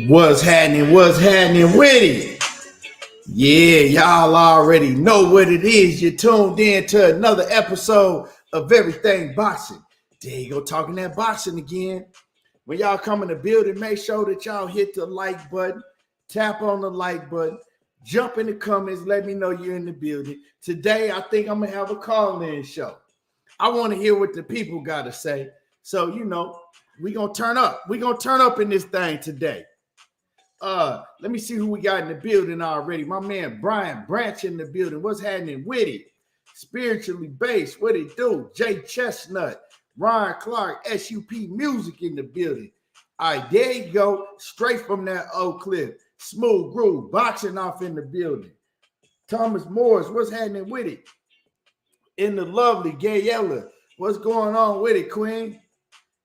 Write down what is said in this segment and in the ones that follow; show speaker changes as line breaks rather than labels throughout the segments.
What's happening? What's happening with it? Yeah, y'all already know what it is. You're tuned in to another episode of Everything Boxing. There you go, talking that boxing again. When y'all come in the building, make sure that y'all hit the like button, tap on the like button, jump in the comments, let me know you're in the building. Today, I think I'm going to have a call-in show. I want to hear what the people got to say. So, we're going to turn up. We're going to turn up in this thing today. Let me see who we got in the building already. My man Brian Branch in the building. What's happening with it? Spiritually based. What it do? Jay Chestnut, Ryan Clark, SUP Music in the building. All right, there you go. Straight from that old clip. Smooth Groove, boxing off in the building. Thomas Morris, what's happening with it? In the lovely Gayella, what's going on with it, Queen?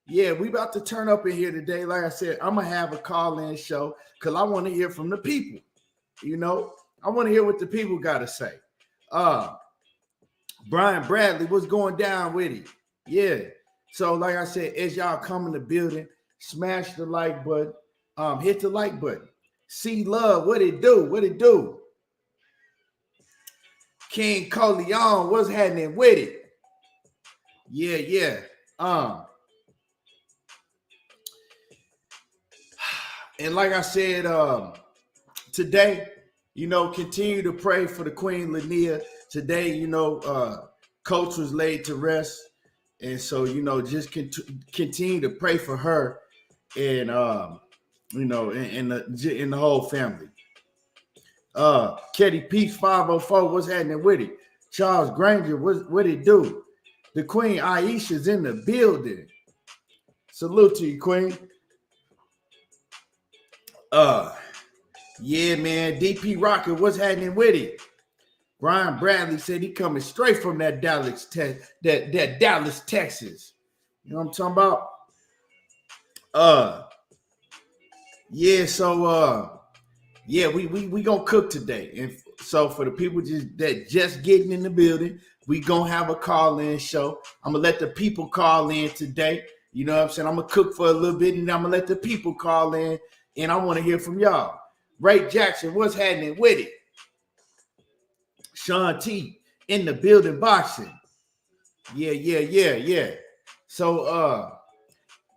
Yeah, we about to turn up in here today. Like I said, I'm going to have a call-in show because I want to hear from the people. I want to hear what the people got to say. Brian Bradley, what's going down with it? Yeah. So, like I said, as y'all come in the building, smash the like button. Hit the like button. See love, what it do? What it do? King Coleon, what's happening with it? Yeah. And like I said, today, continue to pray for the Queen Linnea. Today, Coach was laid to rest. And so, just continue to pray for her and, in the whole family. Ketty Peach 504, what's happening with it? Charles Granger, what it do? The Queen Aisha's in the building. Salute to you, Queen. Yeah, man. DP Rocket, what's happening with it? Brian Bradley said he coming straight from that Dallas, that Dallas, Texas. You know what I'm talking about? Yeah. So, we gonna cook today, and so for the people just getting in the building, we gonna have a call-in show. I'm gonna let the people call in today. You know what I'm saying? I'm gonna cook for a little bit, and I'm gonna let the people call in. And I want to hear from y'all. Ray Jackson, what's happening with it? Sean T in the building boxing. Yeah. So,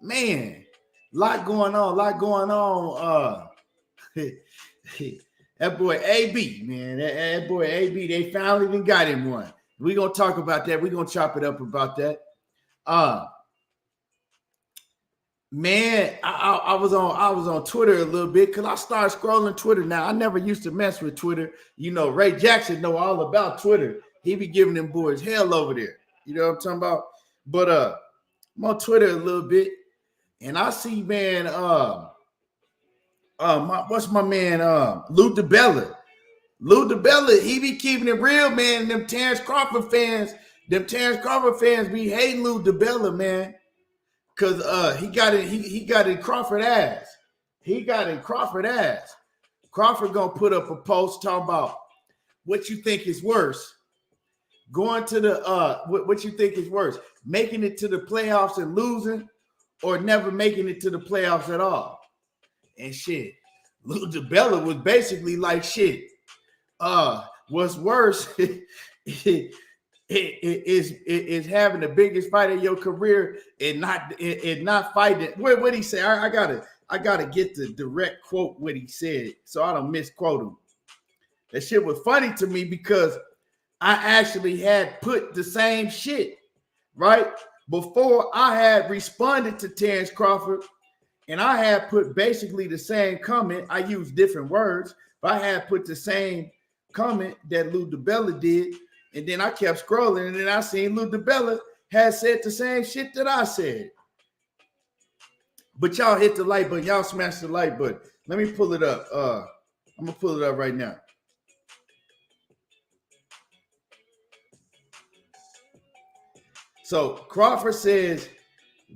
man, lot going on. That boy AB, man. That boy AB, they finally even got him one. We're going to talk about that. We're going to chop it up about that. Man, I was on Twitter a little bit because I started scrolling Twitter now. I never used to mess with Twitter. Ray Jackson know all about Twitter. He be giving them boys hell over there. You know what I'm talking about? But I'm on Twitter a little bit, and I see, man, what's my man, Lou DiBella. Lou DiBella, he be keeping it real, man. Them Terrence Crawford fans be hating Lou DiBella, man. Cause he got in Crawford ass. Crawford gonna put up a post talking about what you think is worse. Going to the what you think is worse, making it to the playoffs and losing, or never making it to the playoffs at all. And shit, Lou DiBella was basically like, shit, what's worse is having the biggest fight of your career and not fighting. What he say? I gotta get the direct quote what he said so I don't misquote him. That shit was funny to me because I actually had put the same shit right before I had responded to Terrence Crawford, and I had put basically the same comment. I used different words, but I had put the same comment that Lou DiBella did. And then I kept scrolling, and then I seen Lou DiBella had said the same shit that I said. But y'all hit the like button. Y'all smash the like button. Let me pull it up. I'm going to pull it up right now. So Crawford says,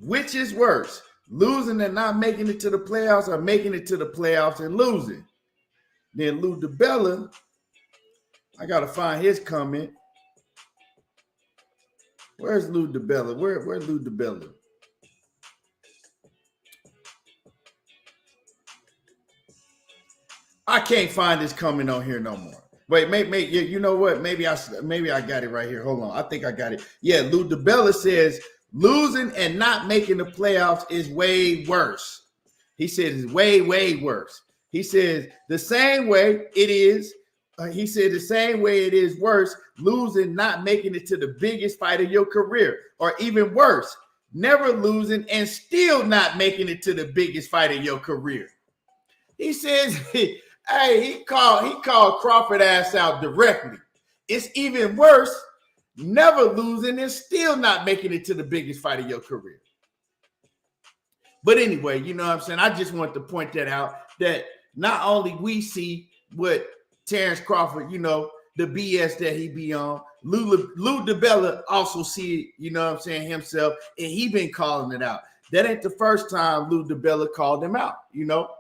which is worse, losing and not making it to the playoffs or making it to the playoffs and losing? Then Lou DiBella, I got to find his comment. Where's Lou DiBella? Where's Lou DiBella? I can't find this comment on here no more. Wait, maybe you know what? Maybe I got it right here. Hold on. I think I got it. Yeah, Lou DiBella says losing and not making the playoffs is way worse. He says it's way, way worse. He says the same way it is. He said the same way it is worse, losing, not making it to the biggest fight of your career, or even worse, never losing and still not making it to the biggest fight of your career. He says, hey, he called Crawford ass out directly. It's even worse, never losing and still not making it to the biggest fight of your career. But anyway, you know what I'm saying? I just want to point that out, that not only we see what Terrence Crawford, you know, the BS that he be on, Lou DiBella also see it, you know what I'm saying, himself, and he been calling it out. That ain't the first time Lou DiBella called him out, you know.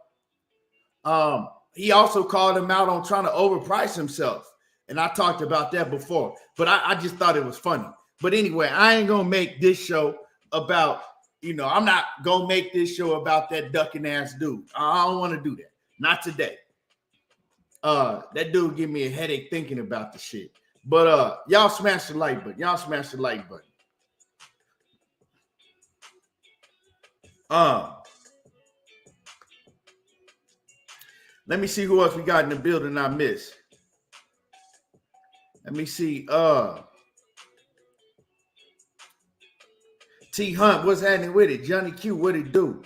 He also called him out on trying to overprice himself, and I talked about that before, but I just thought it was funny. But anyway, I ain't going to make this show about, you know, I'm not going to make this show about that ducking ass dude. I don't want to do that. Not today. That dude give me a headache thinking about the shit. But y'all smash the like button. Y'all smash the like button. Let me see who else we got in the building I missed. Let me see. T Hunt, what's happening with it? Johnny Q, what it do?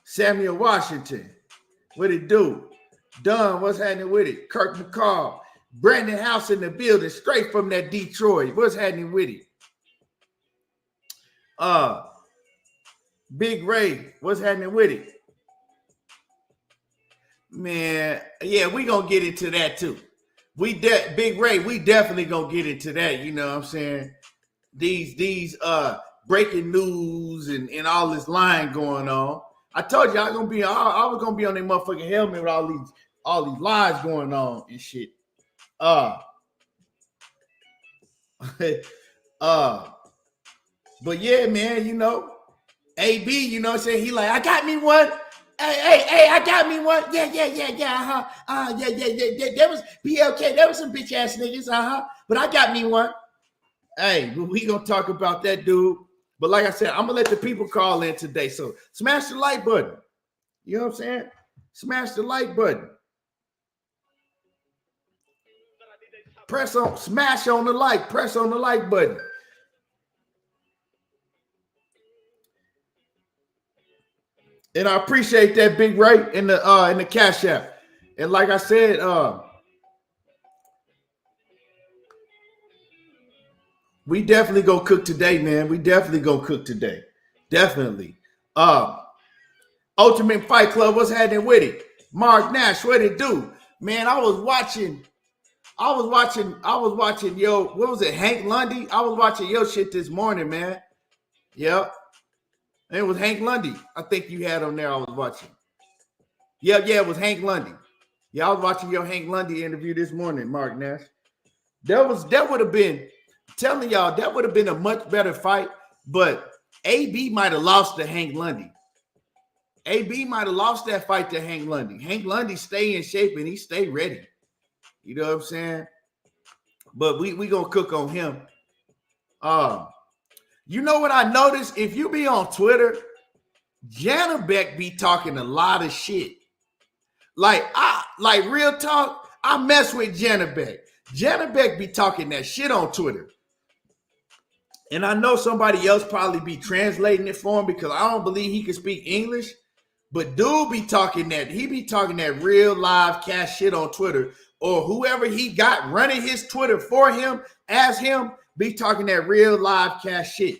Samuel Washington, what it do? Dunn, what's happening with it? Kirk McCall, Brandon House in the building, straight from that Detroit. What's happening with it? Big Ray, what's happening with it? Man, yeah, we gonna get into that too. Big Ray, we definitely gonna get into that. You know what I'm saying? These breaking news and all this lying going on. I told you I was gonna be on their motherfucking helmet with all these lies going on and shit. But yeah, man, you know, AB, you know what I'm saying? He like, I got me one. Hey, I got me one. Yeah. Yeah. There was BLK. There was some bitch ass niggas. But I got me one. Hey, we gonna talk about that, dude. But like I said, I'm gonna let the people call in today. So smash the like button. You know what I'm saying? Smash the like button. Smash on the like. Press on the like button. And I appreciate that, Big Ray, in the Cash App. And like I said, we definitely go cook today, man. We definitely go cook today. Definitely. Ultimate Fight Club, what's happening with it? Mark Nash, what it do? Man, I was watching, yo, what was it, Hank Lundy? I was watching your shit this morning, man. Yep. It was Hank Lundy. I think you had on there. I was watching. Yeah, it was Hank Lundy. Yeah, I was watching your Hank Lundy interview this morning, Mark Nash. That would have been, telling y'all, that would have been a much better fight. But AB might have lost to Hank Lundy. AB might have lost that fight to Hank Lundy. Hank Lundy stay in shape and he stay ready. You know what I'm saying? But we gonna cook on him. You know what I noticed? If you be on Twitter, Janabek be talking a lot of shit. Like real talk, I mess with Janabek. Janabek be talking that shit on Twitter. And I know somebody else probably be translating it for him because I don't believe he can speak English. But dude be talking that real live cash shit on Twitter, or whoever he got running his Twitter for him, as him, be talking that real live cash shit.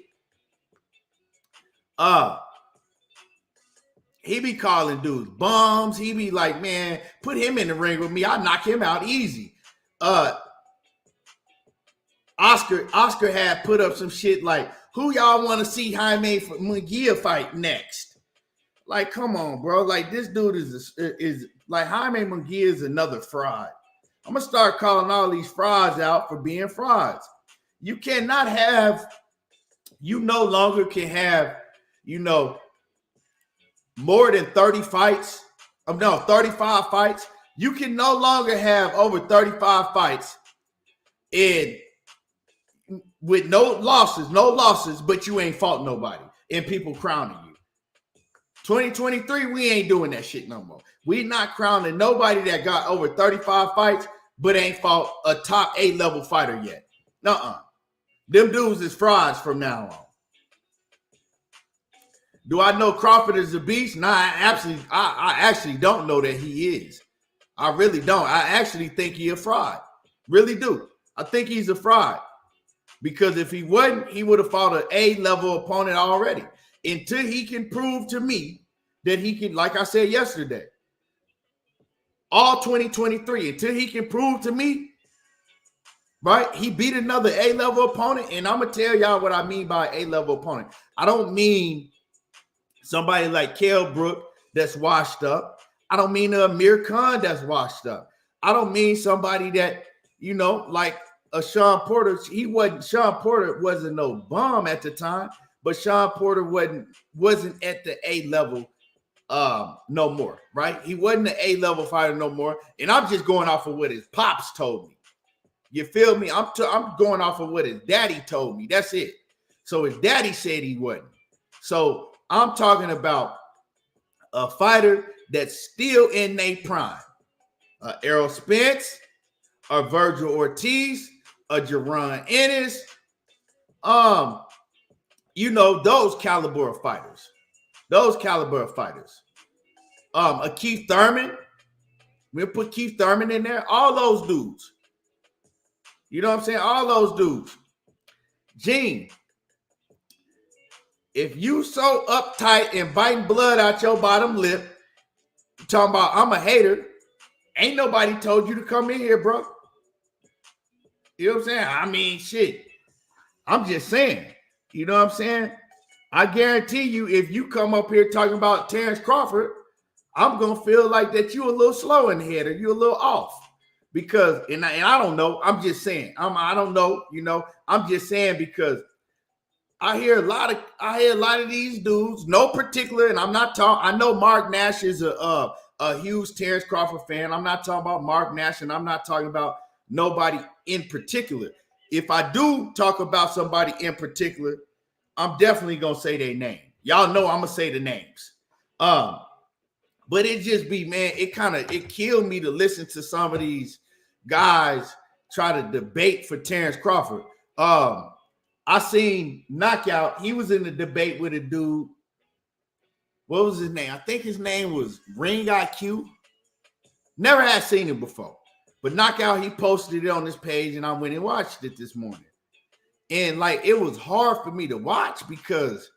He be calling dudes bums. He be like, man, put him in the ring with me. I'll knock him out easy. Oscar had put up some shit like, who y'all want to see Jaime Munguia fight next? Like, come on, bro. Like, this dude is like, Jaime Munguia is another fraud. I'm going to start calling all these frauds out for being frauds. You cannot have, you no longer can have, more than 30 fights. 35 fights. You can no longer have over 35 fights with no losses, but you ain't fought nobody and people crowning you. 2023, we ain't doing that shit no more. We not crowning nobody that got over 35 fights, but ain't fought a top 8 level fighter yet. Nuh-uh. Them dudes is frauds from now on. Do I know Crawford is a beast? Nah, I actually don't know that he is. I really don't. I actually think he a fraud. Really do. I think he's a fraud. Because if he wasn't, he would have fought an A-level opponent already. Until he can prove to me that he can, like I said yesterday, all 2023, until he can prove to me, right, he beat another A-level opponent. And I'm going to tell y'all what I mean by A-level opponent. I don't mean somebody like Kell Brook that's washed up. I don't mean Amir Khan that's washed up. I don't mean somebody that, like a Sean Porter. Sean Porter wasn't no bum at the time. But Sean Porter wasn't at the A level no more, right? He wasn't an A level fighter no more. And I'm just going off of what his pops told me. You feel me? I'm going off of what his daddy told me. That's it. So his daddy said he wasn't. So I'm talking about a fighter that's still in their prime. Errol Spence, a Virgil Ortiz, a Jaron Ennis, those caliber of fighters. A Keith Thurman. We'll put Keith Thurman in there. All those dudes. You know what I'm saying? All those dudes. Gene, if you so uptight and biting blood out your bottom lip, talking about I'm a hater, ain't nobody told you to come in here, bro. You know what I'm saying? I mean, shit. I'm just saying. You know what I'm saying? I guarantee you, if you come up here talking about Terrence Crawford, I'm going to feel like that you a little slow in the head or you a little off. Because, and I don't know, I'm just saying. I don't know, I'm just saying because I hear a lot of these dudes, no particular, and I'm not talking, I know Mark Nash is a huge Terrence Crawford fan. I'm not talking about Mark Nash, and I'm not talking about nobody in particular. If I do talk about somebody in particular, I'm definitely going to say their name. Y'all know I'm going to say the names. But it just be, man, it killed me to listen to some of these guys try to debate for Terrence Crawford. I seen Knockout. He was in the debate with a dude. What was his name? I think his name was Ring IQ. Never had seen him before. But Knockout, he posted it on his page, and I went and watched it this morning. And, it was hard for me to watch because,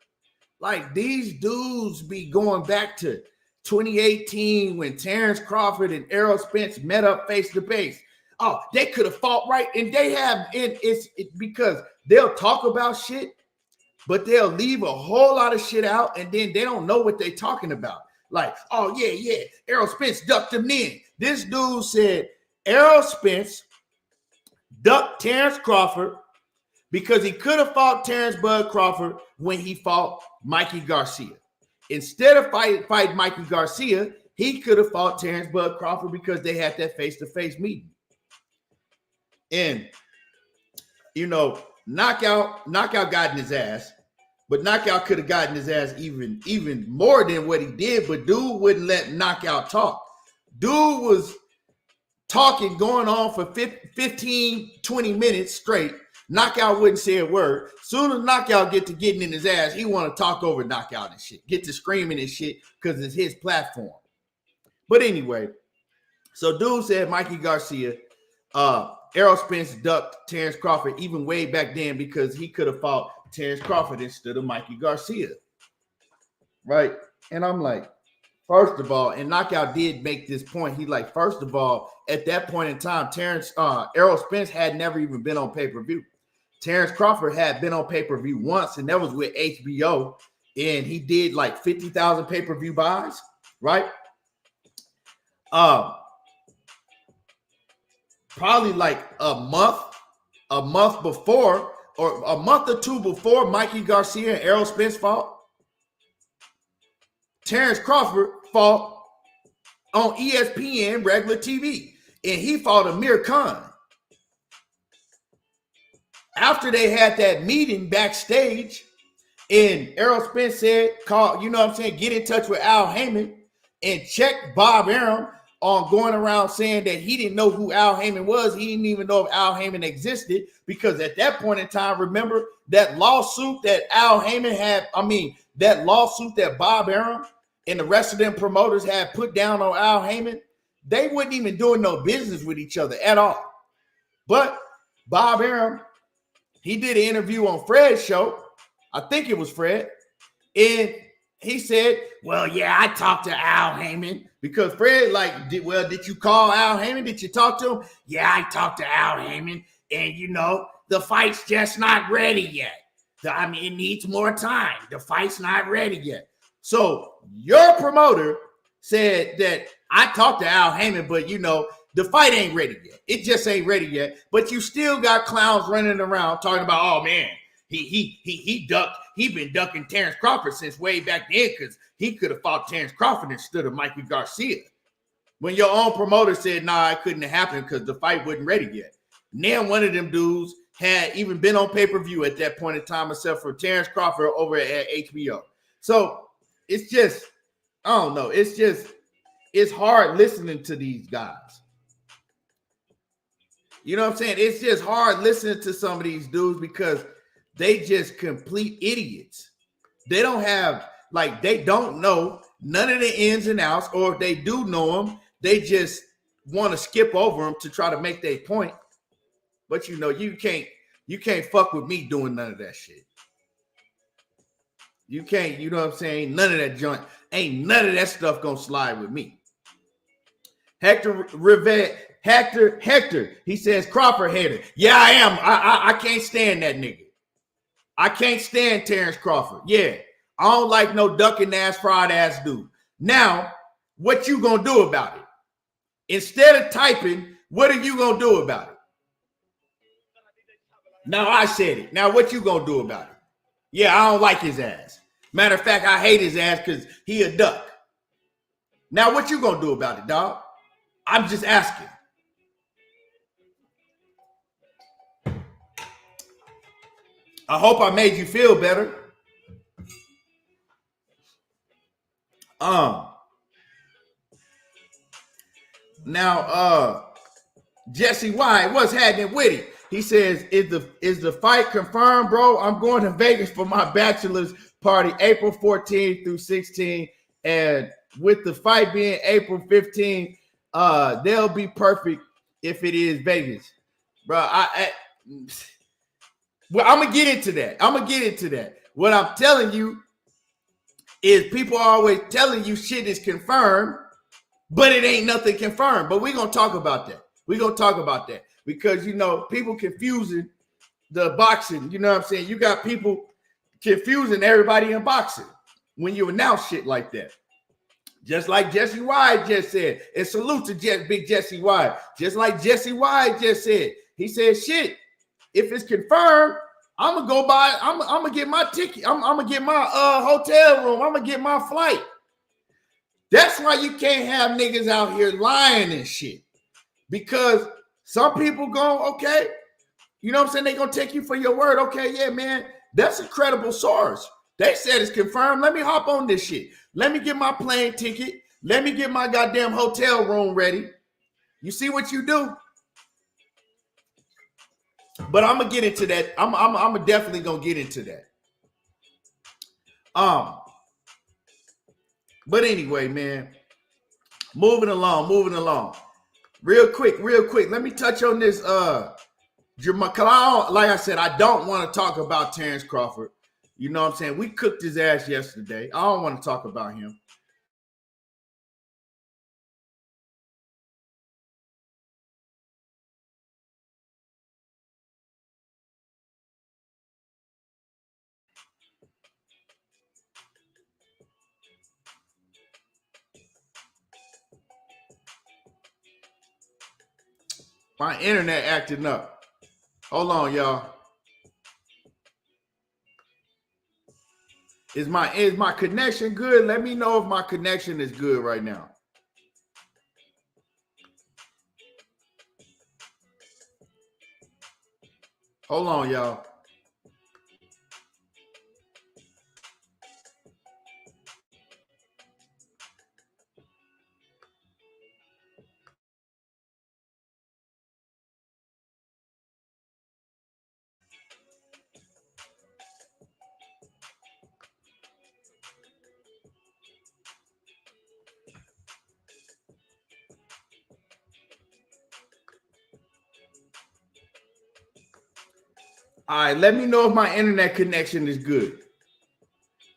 these dudes be going back to 2018 when Terrence Crawford and Errol Spence met up face to face. Oh, they could have fought right, and they have. And it's because they'll talk about shit, but they'll leave a whole lot of shit out, and then they don't know what they're talking about. Like, oh, yeah, Errol Spence ducked him in. This dude said Errol Spence ducked Terrence Crawford because he could have fought Terrence Bud Crawford when he fought Mikey Garcia. Instead of fighting Mikey Garcia, he could have fought Terrence Bud Crawford because they had that face-to-face meeting. And, you know, Knockout got in his ass, but Knockout could have gotten his ass even more than what he did, but dude wouldn't let Knockout talk. Dude was talking, going on for 15, 20 minutes straight. Knockout wouldn't say a word. Soon as Knockout getting in his ass, he want to talk over Knockout and shit, get to screaming and shit because it's his platform. But anyway, so dude said Mikey Garcia, Errol Spence ducked Terrence Crawford even way back then because he could have fought Terrence Crawford instead of Mikey Garcia. Right? And I'm like, first of all, and Knockout did make this point. He like, first of all, at that point in time, Errol Spence had never even been on pay-per-view. Terrence Crawford had been on pay-per-view once, and that was with HBO, and he did like 50,000 pay-per-view buys, right? Probably like a month before, or a month or two before Mikey Garcia and Errol Spence fought, Terrence Crawford fought on ESPN regular TV, and he fought Amir Khan. After they had that meeting backstage, and Errol Spence said, get in touch with Al Heyman and check Bob Arum on going around saying that he didn't know who Al Heyman was. He didn't even know if Al Heyman existed, because at that point in time, remember that lawsuit that Al Heyman had, that lawsuit that Bob Arum and the rest of them promoters had put down on Al Heyman, they wasn't even doing no business with each other at all. But Bob Arum, he did an interview on Fred's show. I think it was Fred. And he said, well, yeah, I talked to Al Heyman, because Fred did you call Al Heyman? Did you talk to him? Yeah, I talked to Al Heyman, and the fight's just not ready yet. It needs more time. The fight's not ready yet. So your promoter said that I talked to Al Heyman, but the fight ain't ready yet. It just ain't ready yet. But you still got clowns running around talking about, oh man, he been ducking Terrence Crawford since way back then, because he could have fought Terrence Crawford instead of Mikey Garcia. When your own promoter said, nah, it couldn't have happened because the fight wasn't ready yet. Now one of them dudes had even been on pay-per-view at that point in time, except for Terrence Crawford over at HBO. So it's just, I don't know. It's hard listening to these guys. You know what I'm saying? It's just hard listening to some of these dudes because they just complete idiots. They don't have, they don't know none of the ins and outs, or if they do know them, they just want to skip over them to try to make their point. But you can't fuck with me doing none of that shit. You can't, you know what I'm saying? None of that joint, ain't none of that stuff gonna slide with me. Hector, he says Crawford hater. Yeah, I am. I can't stand that nigga. I can't stand Terrence Crawford. Yeah, I don't like no ducking ass, fried ass dude. Now, what you gonna do about it? Instead of typing, what are you gonna do about it? Now I said it. Now what you gonna do about it? Yeah, I don't like his ass. Matter of fact, I hate his ass because he a duck. Now what you gonna do about it, dog? I'm just asking. I hope I made you feel better. Now, Jesse White, what's happening with it? He says, is the fight confirmed, bro? I'm going to Vegas for my bachelor's party, April 14th through 16th. And with the fight being April 15th, they'll be perfect if it is Vegas. Bro, well, I'm going to get into that. What I'm telling you is people are always telling you shit is confirmed, but it ain't nothing confirmed. But we're going to talk about that. Because, people confusing the boxing. You know what I'm saying? You got people confusing everybody in boxing when you announce shit like that. Just like Jesse White just said. And salute to Big Jesse White. Just like Jesse White just said. He said, shit, if it's confirmed, I'm gonna go buy. I'm gonna get my ticket. I'm gonna get my hotel room. I'm gonna get my flight. That's why you can't have niggas out here lying and shit. Because some people go, okay, you know what I'm saying? They gonna take you for your word. Okay, yeah, man, that's a credible source. They said it's confirmed. Let me hop on this shit. Let me get my plane ticket. Let me get my goddamn hotel room ready. You see what you do? But I'm gonna get into that. I'm definitely gonna get into that. But anyway, man, moving along. Real quick. Let me touch on this. Jermall, like I said, I don't want to talk about Terrence Crawford. You know what I'm saying? We cooked his ass yesterday. I don't want to talk about him. My internet acting up. Hold on, y'all. Is my connection good? Let me know if my connection is good right now. Hold on, y'all. All right, let me know if my internet connection is good.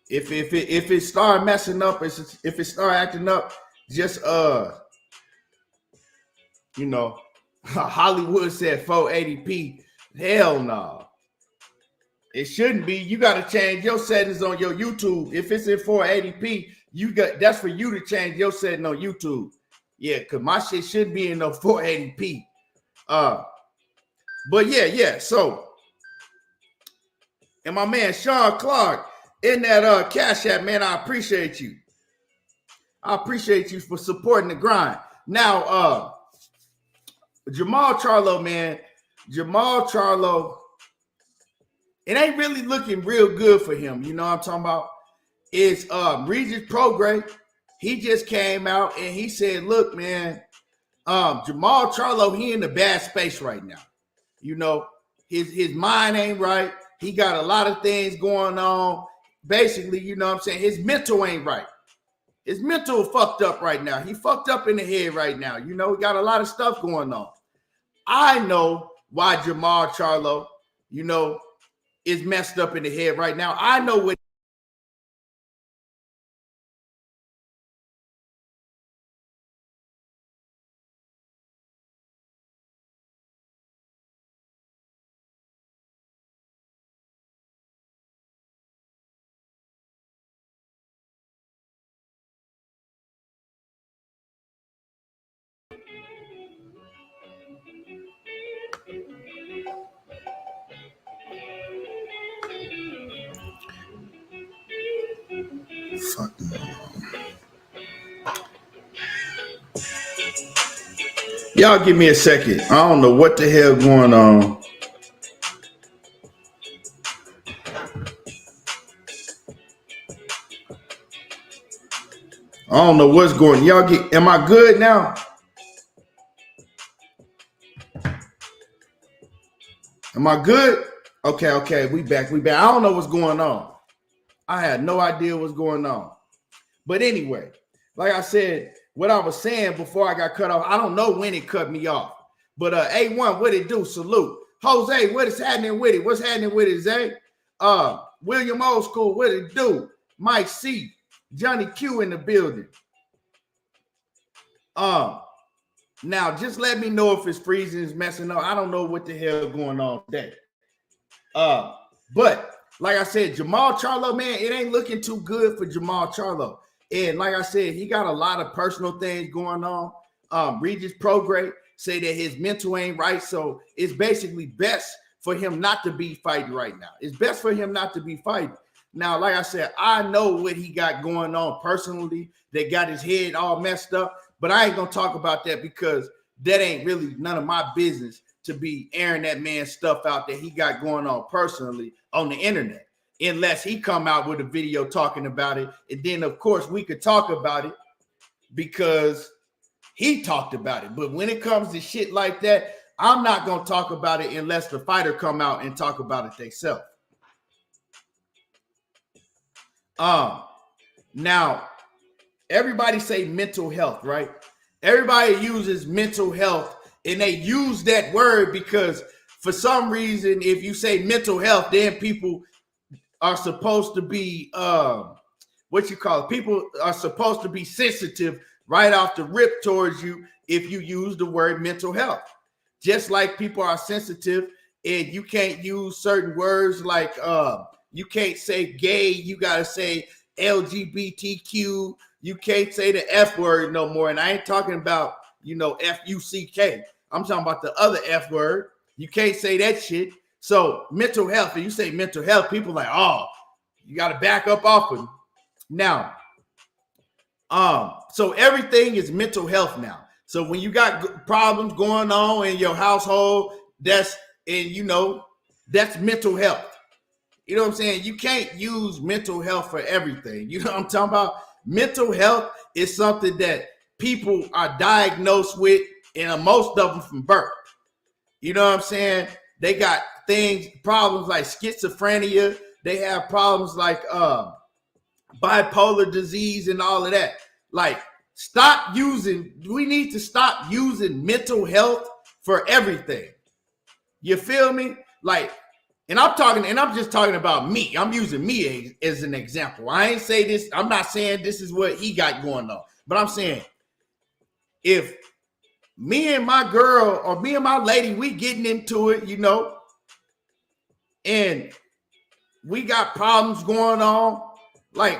If it start messing up, if it start acting up, just you know, Hollywood said 480p. Hell no. It shouldn't be. You got to change your settings on your YouTube. If it's in 480p, that's for you to change your setting on YouTube. Yeah, because my shit shouldn't be in no 480p. But yeah. So, and my man Sean Clark in that Cash App, man, I appreciate you. I appreciate you for supporting the grind. Now, Jermall Charlo, man, Jermall Charlo, it ain't really looking real good for him. You know what I'm talking about? It's Regis Prograis. He just came out and he said, look, man, Jermall Charlo, he in a bad space right now. You know, his mind ain't right. He got a lot of things going on. Basically, you know what I'm saying? His mental ain't right. His mental fucked up right now. He fucked up in the head right now. You know, he got a lot of stuff going on. I know why Jermall Charlo, you know, is messed up in the head right now. I know what. Y'all give me a second. I don't know what the hell going on. I don't know what's going on. Y'all get, am I good now? Am I good? Okay. We back. I don't know what's going on. I had no idea what's going on. But anyway, like I said, what I was saying before I got cut off, I don't know when it cut me off. But A1, what it do? Salute. Jose, what is happening with it? What's happening with it, Zay? William Old School, what it do? Mike C, Johnny Q in the building. Now just let me know if it's freezing, it's messing up. I don't know what the hell going on today. But like I said, Jermall Charlo, man, it ain't looking too good for Jermall Charlo. And like I said, he got a lot of personal things going on. Regis Prograis say that his mental ain't right, so it's basically best for him not to be fighting right now. It's best for him not to be fighting. Now, like I said, I know what he got going on personally that got his head all messed up, but I ain't going to talk about that because that ain't really none of my business to be airing that man's stuff out that he got going on personally on the internet, unless he come out with a video talking about it. And then, of course, we could talk about it because he talked about it. But when it comes to shit like that, I'm not going to talk about it unless the fighter come out and talk about it themselves. Now, everybody say mental health, right? Everybody uses mental health, and they use that word because for some reason, if you say mental health, then people are supposed to be, people are supposed to be sensitive right off the rip towards you if you use the word mental health. Just like people are sensitive and you can't use certain words like you can't say gay, you got to say LGBTQ. You can't say the F word no more. And I ain't talking about, F-U-C-K. I'm talking about the other F word. You can't say that shit. So mental health, and you say mental health, people like, oh, you got to back up off of them. Now, so everything is mental health now. So when you got problems going on in your household, that's mental health. You know what I'm saying? You can't use mental health for everything. You know what I'm talking about? Mental health is something that people are diagnosed with, and most of them from birth. You know what I'm saying? They got problems like schizophrenia. They have problems like bipolar disease and all of that. Like, we need to stop using mental health for everything. You feel me? Like, and I'm just talking about me. I'm using me as an example. I ain't say this. I'm not saying this is what he got going on, but I'm saying if me and my girl or me and my lady, we getting into it, and we got problems going on, like,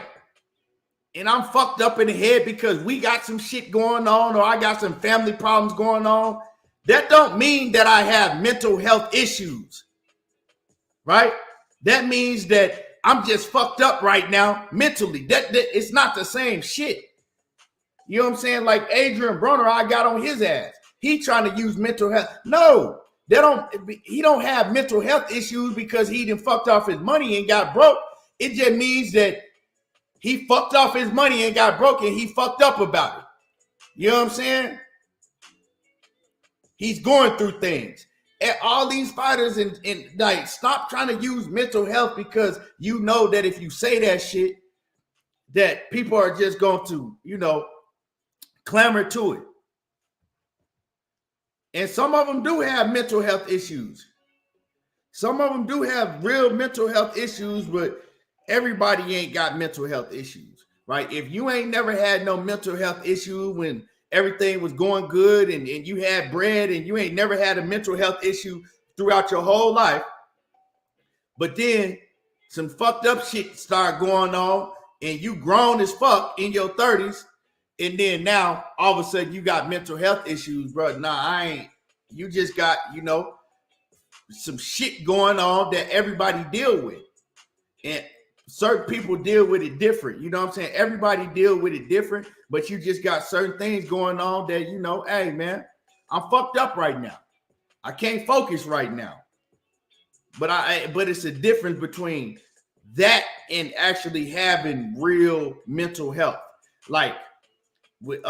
and I'm fucked up in the head because we got some shit going on or I got some family problems going on, that don't mean that I have mental health issues, right? That means that I'm just fucked up right now mentally. That it's not the same shit. You know what I'm saying? Like Adrien Broner, I got on his ass. He trying to use mental health. No, he don't have mental health issues because he done fucked off his money and got broke. It just means that he fucked off his money and got broke and he fucked up about it. You know what I'm saying? He's going through things. And all these fighters and like, stop trying to use mental health because you know that if you say that shit, that people are just going to, clamor to it. And some of them do have mental health issues. Some of them do have real mental health issues, but everybody ain't got mental health issues, right? If you ain't never had no mental health issue when everything was going good and you had bread and you ain't never had a mental health issue throughout your whole life, but then some fucked up shit start going on and you grown as fuck in your 30s, and then now all of a sudden you got mental health issues, bro. Nah, I ain't. You just got, some shit going on that everybody deal with. And certain people deal with it different. You know what I'm saying? Everybody deal with it different, but you just got certain things going on that, hey, man, I'm fucked up right now. I can't focus right now. But it's a difference between that and actually having real mental health. Like, with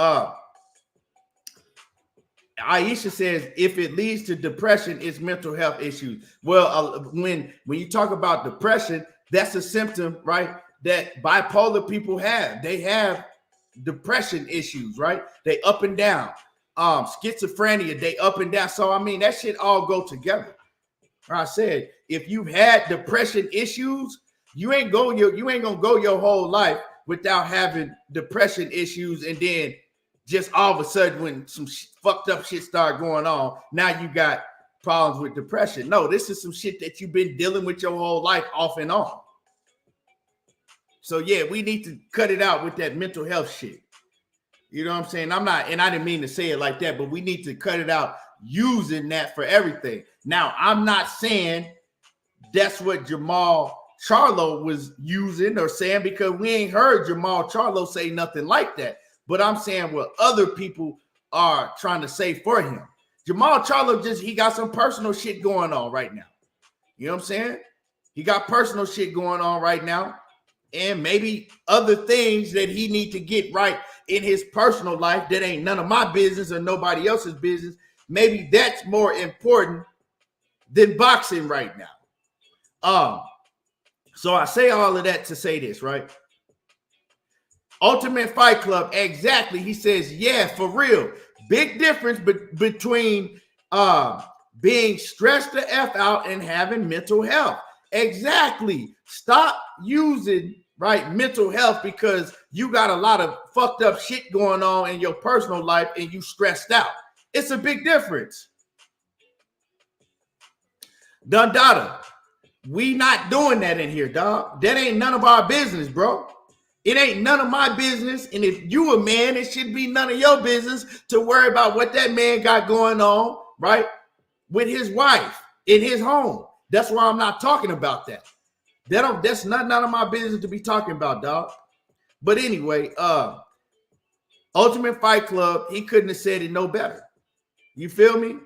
Aisha says, if it leads to depression, it's mental health issues. Well, when you talk about depression, that's a symptom, right, that bipolar people have. They have depression issues, right? They up and down. Schizophrenia, they up and down. So, I mean, that shit all go together. I said, if you've had depression issues, you ain't gonna go your whole life without having depression issues, and then just all of a sudden when some fucked up shit start going on, now you got problems with depression. No, this is some shit that you've been dealing with your whole life off and on. So yeah, we need to cut it out with that mental health shit. You know what I'm saying? I'm not, and I didn't mean to say it like that, but we need to cut it out using that for everything. Now, I'm not saying that's what Jermall Charlo was using or saying, because we ain't heard Jermall Charlo say nothing like that. But I'm saying what other people are trying to say for him. Jermall Charlo he got some personal shit going on right now. You know what I'm saying? He got personal shit going on right now, and maybe other things that he need to get right in his personal life that ain't none of my business or nobody else's business. Maybe that's more important than boxing right now. So I say all of that to say this, right? Ultimate Fight Club, exactly. He says, yeah, for real. Big difference between being stressed the F out and having mental health. Exactly. Stop using, right, mental health because you got a lot of fucked up shit going on in your personal life and you stressed out. It's a big difference. Dundada, we not doing that in here, dog. That ain't none of our business, bro. It ain't none of my business. And if you a man, it should be none of your business to worry about what that man got going on, right, with his wife in his home. That's why I'm not talking about that. That's none of my business to be talking about, dog. But anyway, Ultimate Fight Club, he couldn't have said it no better. You feel me?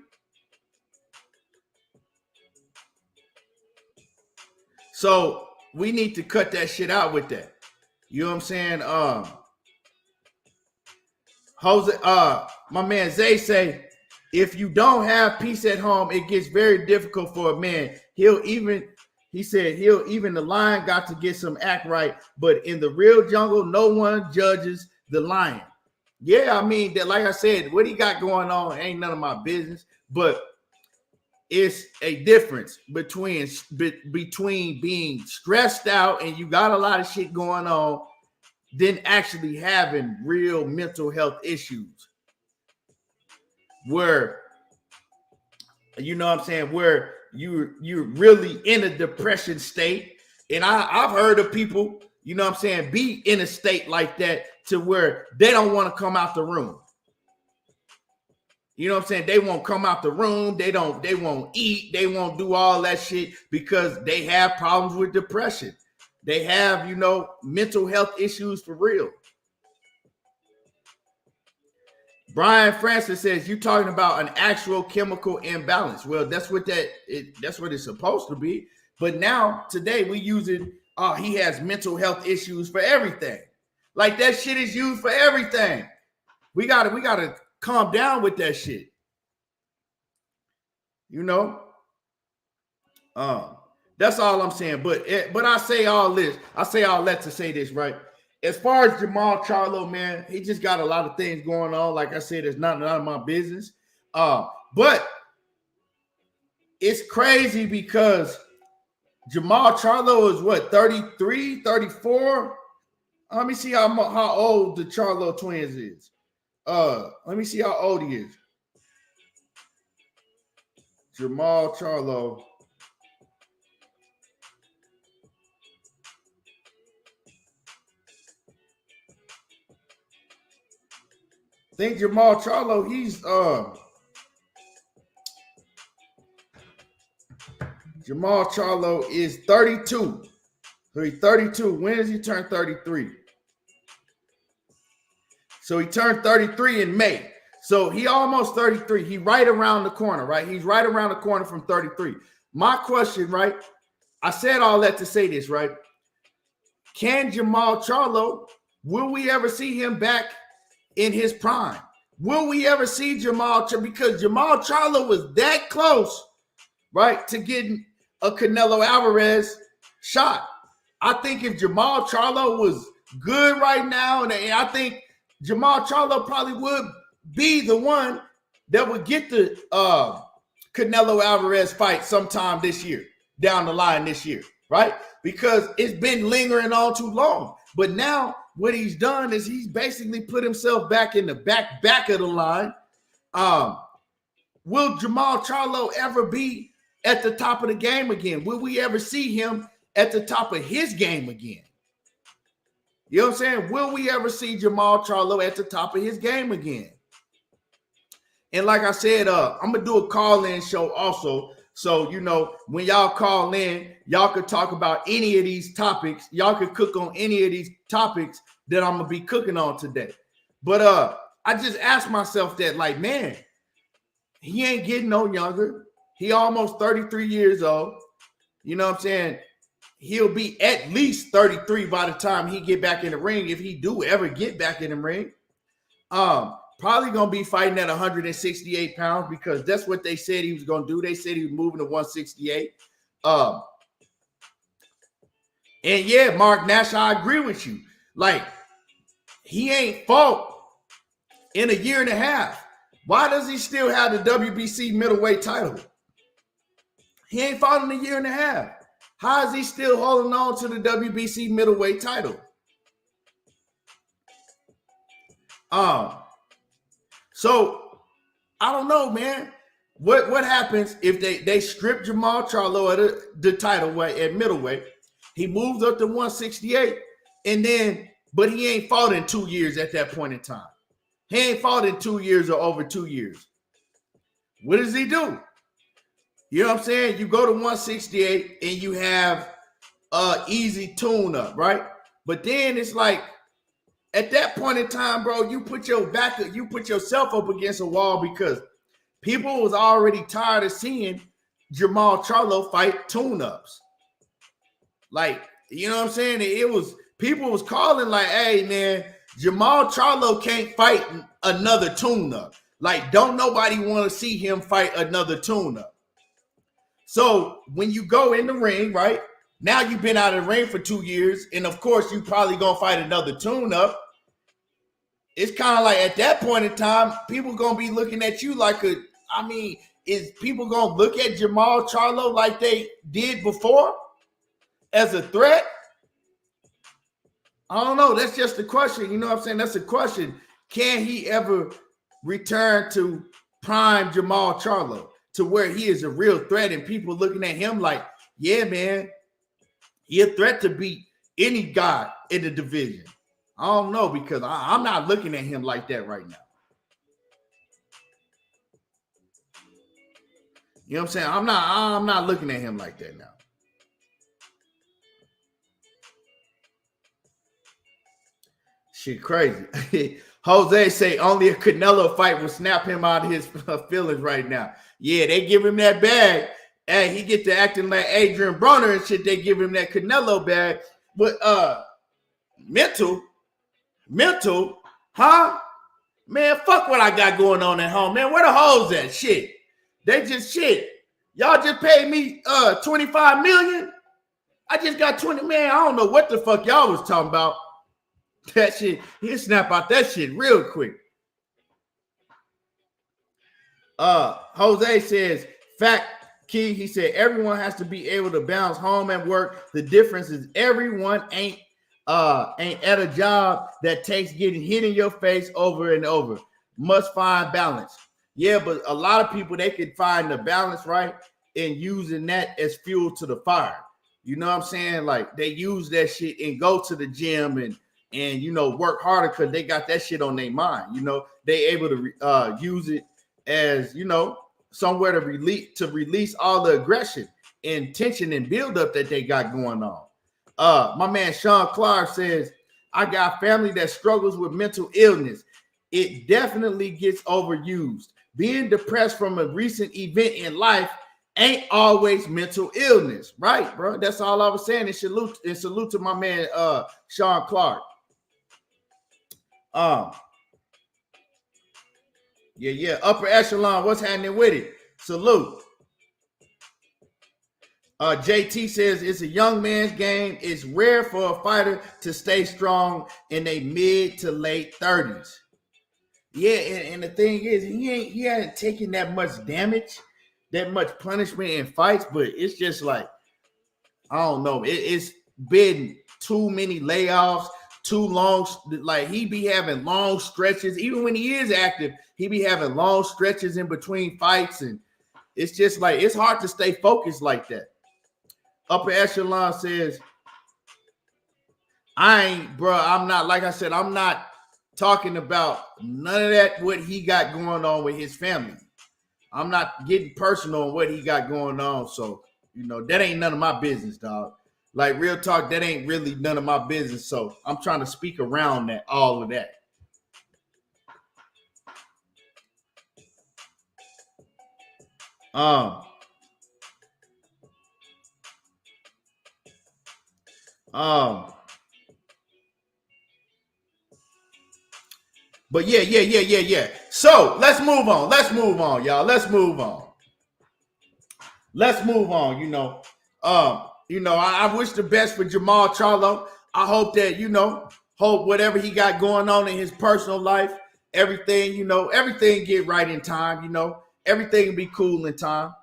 So we need to cut that shit out with that. You know what I'm saying? Jose, my man Zay say, if you don't have peace at home, it gets very difficult for a man. He said, the lion got to get some act right, but in the real jungle, no one judges the lion. Yeah, I mean, that, like I said, what he got going on ain't none of my business, but it's a difference between being stressed out and you got a lot of shit going on than actually having real mental health issues where, you know what I'm saying, where you're really in a depression state. And I've heard of people, you know what I'm saying, be in a state like that to where they don't want to come out the room. You know what I'm saying? They won't come out the room. They won't eat. They won't do all that shit because they have problems with depression. They have, mental health issues for real. Brian Francis says, you talking about an actual chemical imbalance. Well, that's what it's supposed to be. But now, today, we using, he has mental health issues for everything. Like, that shit is used for everything. We gotta calm down with that shit. That's all I'm saying. But I say all this. I say all that to say this, right? As far as Jermall Charlo, man, he just got a lot of things going on. Like I said, it's none of my business. But it's crazy because Jermall Charlo is what, 33, 34? Let me see how old the Charlo twins is. Let me see how old he is. Jermall Charlo. I think Jermall Charlo, Jermall Charlo is 32. So he's 32. When does he turn 33? So he turned 33 in May. So he almost 33. He right around the corner, right? He's right around the corner from 33. My question, right? I said all that to say this, right? Can Jermall Charlo, will we ever see him back in his prime? Will we ever see Jermall Charlo? Because Jermall Charlo was that close, right, to getting a Canelo Alvarez shot. I think if Jermall Charlo was good right now, and I think Jermall Charlo probably would be the one that would get the Canelo Alvarez fight sometime this year, down the line this year, right? Because it's been lingering on too long. But now what he's done is he's basically put himself back in the back of the line. Will Jermall Charlo ever be at the top of the game again? Will we ever see him at the top of his game again? You know what I'm saying? Will we ever see Jermall Charlo at the top of his game again? And like I said, I'm gonna do a call-in show also. So, you know, when y'all call in, y'all could talk about any of these topics. Y'all could cook on any of these topics that I'm gonna be cooking on today. But I just asked myself that, like, man, he ain't getting no younger. He almost 33 years old. You know what I'm saying? He'll be at least 33 by the time he get back in the ring, if he do ever get back in the ring. Probably going to be fighting at 168 pounds because that's what they said he was going to do. They said he was moving to 168. And yeah, Mark Nash, I agree with you. Like, he ain't fought in a year and a half. Why does he still have the WBC middleweight title? He ain't fought in a year and a half. How is he still holding on to the WBC middleweight title? So I don't know, man. What happens if they strip Jermall Charlo at the title at middleweight? He moves up to 168, and then, but he ain't fought in 2 years at that point in time. He ain't fought in 2 years or over 2 years. What does he do? You know what I'm saying? You go to 168 and you have easy tune-up, right? But then it's like, at that point in time, bro, you put yourself up against a wall because people was already tired of seeing Jermall Charlo fight tune-ups. Like, you know what I'm saying? It was, people was calling like, hey, man, Jermall Charlo can't fight another tune-up. Like, don't nobody want to see him fight another tune-up. So when you go in the ring, right, now you've been out of the ring for 2 years, and of course you probably gonna fight another tune-up. It's kind of like at that point in time, people gonna be looking at you like is people gonna look at Jermall Charlo like they did before as a threat? I don't know. That's just a question. You know what I'm saying? That's a question. Can he ever return to prime Jermall Charlo to where he is a real threat and people looking at him like, yeah, man, he a threat to beat any guy in the division? I don't know, because I'm not looking at him like that right now. You know what I'm saying? I'm not looking at him like that now. Shit crazy. Jose say only a Canelo fight will snap him out of his feelings right now. Yeah, they give him that bag. Hey, he get to acting like Adrien Broner and shit. They give him that Canelo bag. But mental, huh? Man, fuck what I got going on at home, man. Where the hoes at? Shit. They just shit. Y'all just paid me $25 million. I just got 20, man. I don't know what the fuck y'all was talking about. That shit, he'll snap out that shit real quick. Jose says, fact key, he said, everyone has to be able to bounce home and work. The difference is everyone ain't at a job that takes getting hit in your face over and over. Must find balance. Yeah, but a lot of people, they can find the balance, right, and using that as fuel to the fire. You know what I'm saying? Like, they use that shit and go to the gym and you know, work harder because they got that shit on their mind. You know, they able to use it as, you know, somewhere to release all the aggression and tension and buildup that they got going on. My man Sean Clark says, I got family that struggles with mental illness. It definitely gets overused. Being depressed from a recent event in life ain't always mental illness, right, bro? That's all I was saying. And salute to my man Sean Clark. Yeah, upper echelon, what's happening with it? Salute. JT says it's a young man's game. It's rare for a fighter to stay strong in their mid to late 30s. Yeah, and the thing is, he hasn't taken that much damage, that much punishment in fights, but it's just like, I don't know. It's been too many layoffs, too long. Like, he be having long stretches. Even when he is active, he be having long stretches in between fights. And it's just like, it's hard to stay focused like that. Upper Echelon says, I ain't, bro. I'm not, like I said, I'm not talking about none of that, what he got going on with his family. I'm not getting personal on what he got going on. So, that ain't none of my business, dog. Like, real talk, that ain't really none of my business. So I'm trying to speak around that, all of that. Um, um, but yeah. So let's move on. Y'all. Let's move on. I wish the best for Jermall Charlo. I hope that, hope whatever he got going on in his personal life, everything, everything get right in time, everything will be cool in time.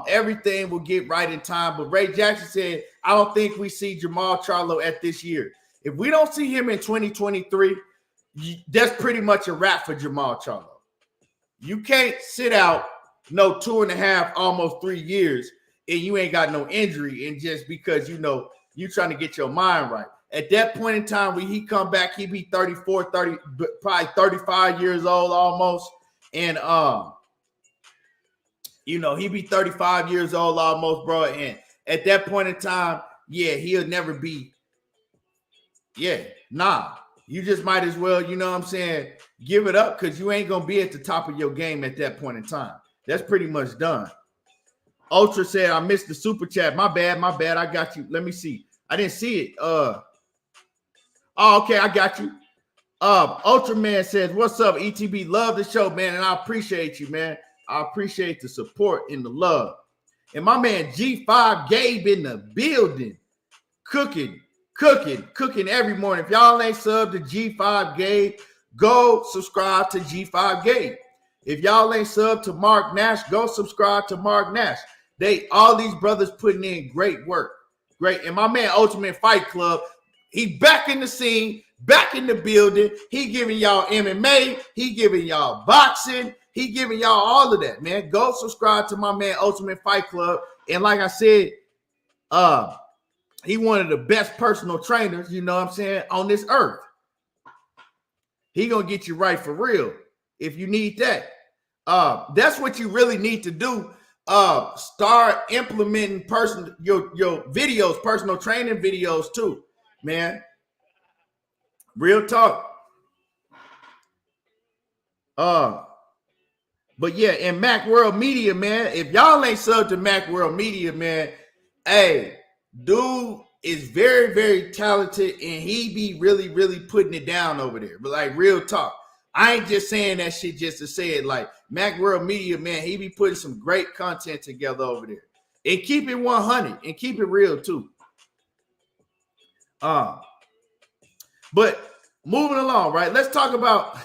Everything will get right in time. But Ray Jackson said, I don't think we see Jermall Charlo at this year. If we don't see him in 2023, that's pretty much a wrap for Jermall Charlo. You can't sit out 2.5, almost 3 years, and you ain't got no injury, and just because you trying to get your mind right. At that point in time, when he come back, he be 34, 30, probably 35 years old almost. And he be 35 years old almost, bro. And at that point in time, he'll never be. You just might as well, give it up, because you ain't going to be at the top of your game at that point in time. That's pretty much done. Ultra said, I missed the super chat. My bad. I got you. Let me see. I didn't see it. Okay, I got you. Ultraman says, what's up, ETB? Love the show, man, and I appreciate you, man. I appreciate the support and the love. And my man G5 Gabe in the building, cooking every morning. If y'all ain't subbed to G5 Gabe, go subscribe to G5 Gabe. If y'all ain't subbed to Mark Nash, go subscribe to Mark Nash. All these brothers putting in great work. Great. And my man Ultimate Fight Club, he back in the scene, back in the building. He giving y'all MMA. He giving y'all boxing. He giving y'all all of that, man. Go subscribe to my man Ultimate Fight Club. And like I said, he one of the best personal trainers, on this earth. He gonna get you right for real if you need that. That's what you really need to do. Start implementing your videos, personal training videos too, man. Real talk. But yeah, in Mac World Media, man, if y'all ain't subbed to Mac World Media, man, hey, dude is very, very talented, and he be really, really putting it down over there. But like, real talk, I ain't just saying that shit just to say it. Like, Mac World Media, man, he be putting some great content together over there. And keep it 100 and keep it real too. But moving along, right? Let's talk about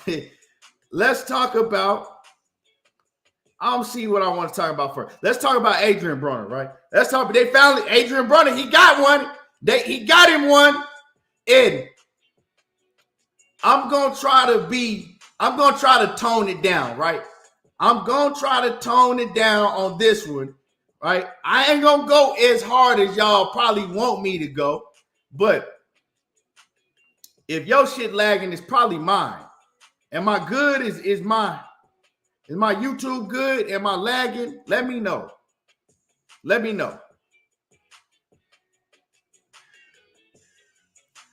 I don't see what I want to talk about first. Let's talk about Adrien Broner, right? They found Adrien Broner. He got one. He got him one. And I'm going to try to tone it down, right? I'm going to try to tone it down on this one, right? I ain't going to go as hard as y'all probably want me to go, but if your shit lagging, it's probably mine. Am I good? Is my YouTube good? Am I lagging? Let me know. Let me know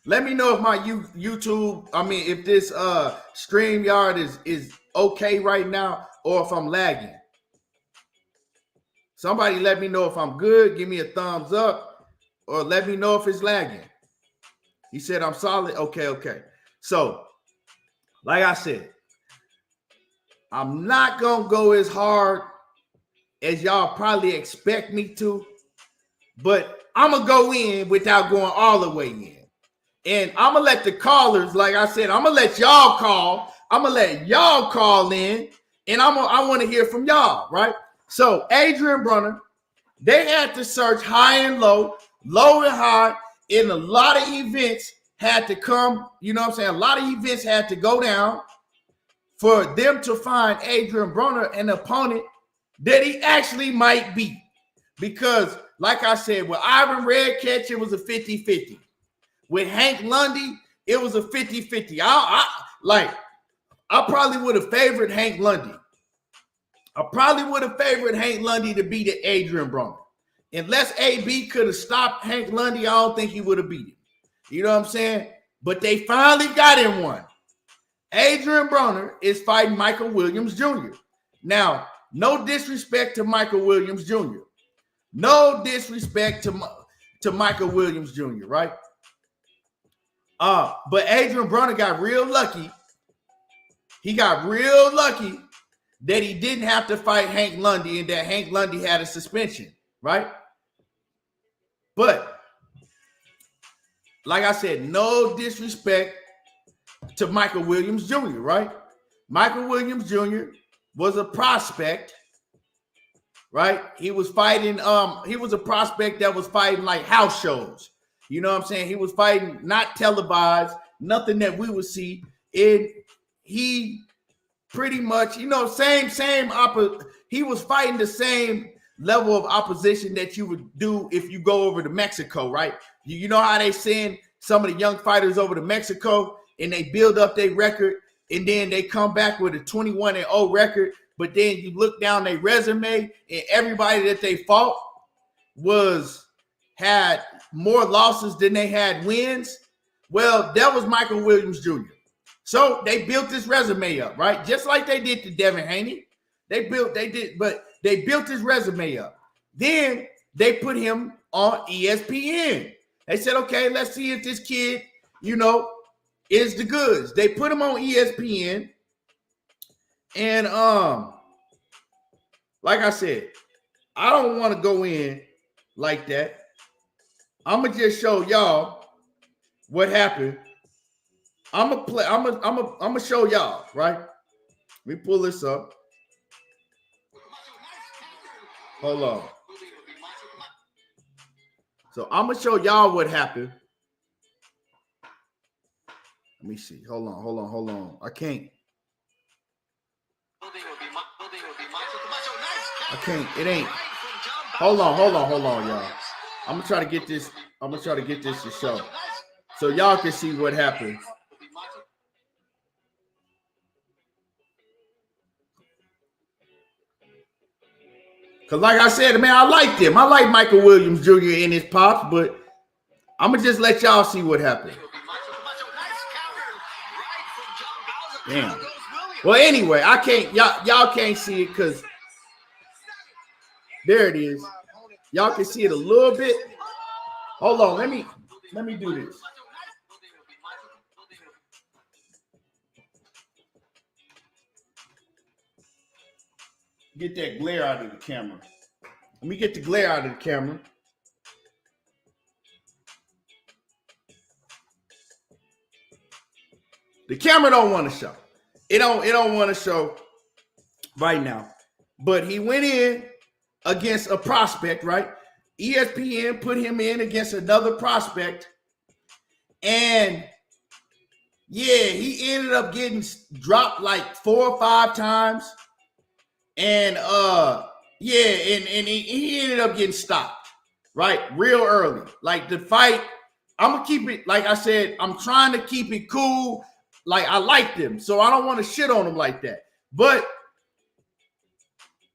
if my YouTube, if this StreamYard is okay right now, or if I'm lagging. Somebody let me know if I'm good. Give me a thumbs up, or let me know if it's lagging. He said I'm solid. Okay. So, like I said, I'm not going to go as hard as y'all probably expect me to, but I'm going to go in without going all the way in. And I'm going to let the callers, like I said, I'm going to let y'all call. I'm going to let y'all call in, and I want to hear from y'all, right? So, Adrien Broner, they had to search high and low and high, and a lot of events had to come, you know what I'm saying? A lot of events had to go down for them to find Adrien Broner an opponent that he actually might beat. Because, like I said, with Ivan Redcatch, it was a 50-50. With Hank Lundy, it was a 50-50. I probably would have favored Hank Lundy. I probably would have favored Hank Lundy to beat Adrien Broner. Unless AB could have stopped Hank Lundy, I don't think he would have beat him. You know what I'm saying? But they finally got him one. Adrien Broner is fighting Michael Williams Jr. Now, no disrespect to Michael Williams Jr. No disrespect to Michael Williams Jr., right? But Adrien Broner got real lucky. He got real lucky that he didn't have to fight Hank Lundy and that Hank Lundy had a suspension, right? But, like I said, no disrespect to Michael Williams Jr., right? Michael Williams Jr. was a prospect, right? He was fighting, he was a prospect that was fighting like house shows. You know what I'm saying? He was fighting not televised, nothing that we would see. He pretty much, you know, he was fighting the same level of opposition that you would do if you go over to Mexico, right? You know how they send some of the young fighters over to Mexico and they build up their record and then they come back with a 21-0 record, but then you look down their resume and everybody that they fought had more losses than they had wins. Well, that was Michael Williams Jr. So they built this resume up, right? Just like they did to Devin Haney. They built his resume up. Then they put him on ESPN. They said, okay, let's see if this kid, you know, is the goods. They put him on ESPN. And like I said, I don't want to go in like that. I'm gonna just show y'all what happened. I'm gonna show y'all, right? Let me pull this up. Hold on. So I'm gonna show y'all what happened. Let me see. Hold on. I can't. It ain't. Hold on, y'all. I'm gonna try to get this to show. So y'all can see what happened. Because like I said, man, I liked him. I like Michael Williams Jr. in his pops, but I'm going to just let y'all see what happened. Damn. Well, anyway, I can't, y'all can't see it because there it is. Y'all can see it a little bit. Hold on, let me do this. Get that glare out of the camera. Let me get the glare out of the camera. The camera don't want to show. It don't want to show right now. But he went in against a prospect, right? ESPN put him in against another prospect. And yeah, he ended up getting dropped like 4 or 5 times. And he ended up getting stopped, right? Real early. Like the fight, I'm gonna keep it, like I said, I'm trying to keep it cool. Like I liked him, so I don't want to shit on him like that. But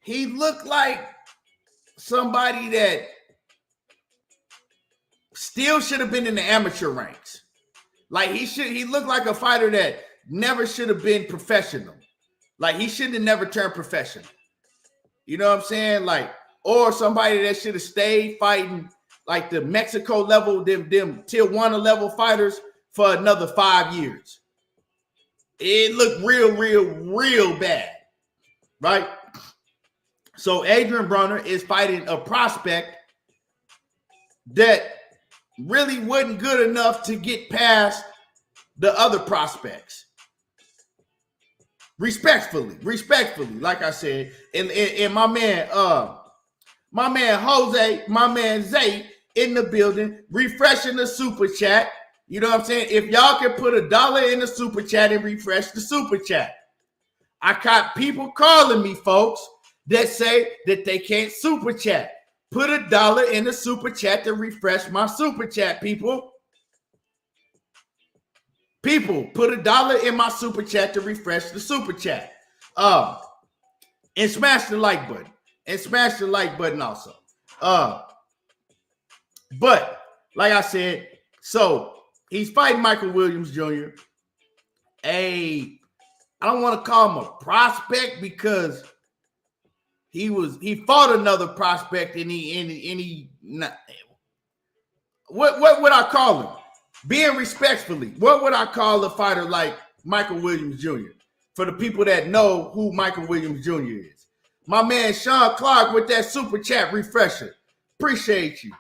he looked like somebody that still should have been in the amateur ranks. Like he looked like a fighter that never should have been professional. Like he shouldn't have never turned professional. You know what I'm saying? Like, or somebody that should have stayed fighting like the Mexico level, them tier 1 level fighters for another 5 years. It looked real bad, right? So Adrien Broner is fighting a prospect that really wasn't good enough to get past the other prospects. Respectfully, like I said, and my man Jose, my man Zay in the building, refreshing the super chat. You know what I'm saying? If y'all can put $1 in the super chat and refresh the super chat. I got people calling me, folks, that say that they can't super chat. Put $1 in the super chat to refresh my super chat, people. People, put $1 in my super chat to refresh the super chat. And smash the like button. And smash the like button also. But like I said, so he's fighting Michael Williams Jr. I don't want to call him a prospect because he fought another prospect and he what would I call him? Being respectfully, what would I call a fighter like Michael Williams Jr.? For the people that know who Michael Williams Jr. is. My man Sean Clark with that super chat refresher. Appreciate you.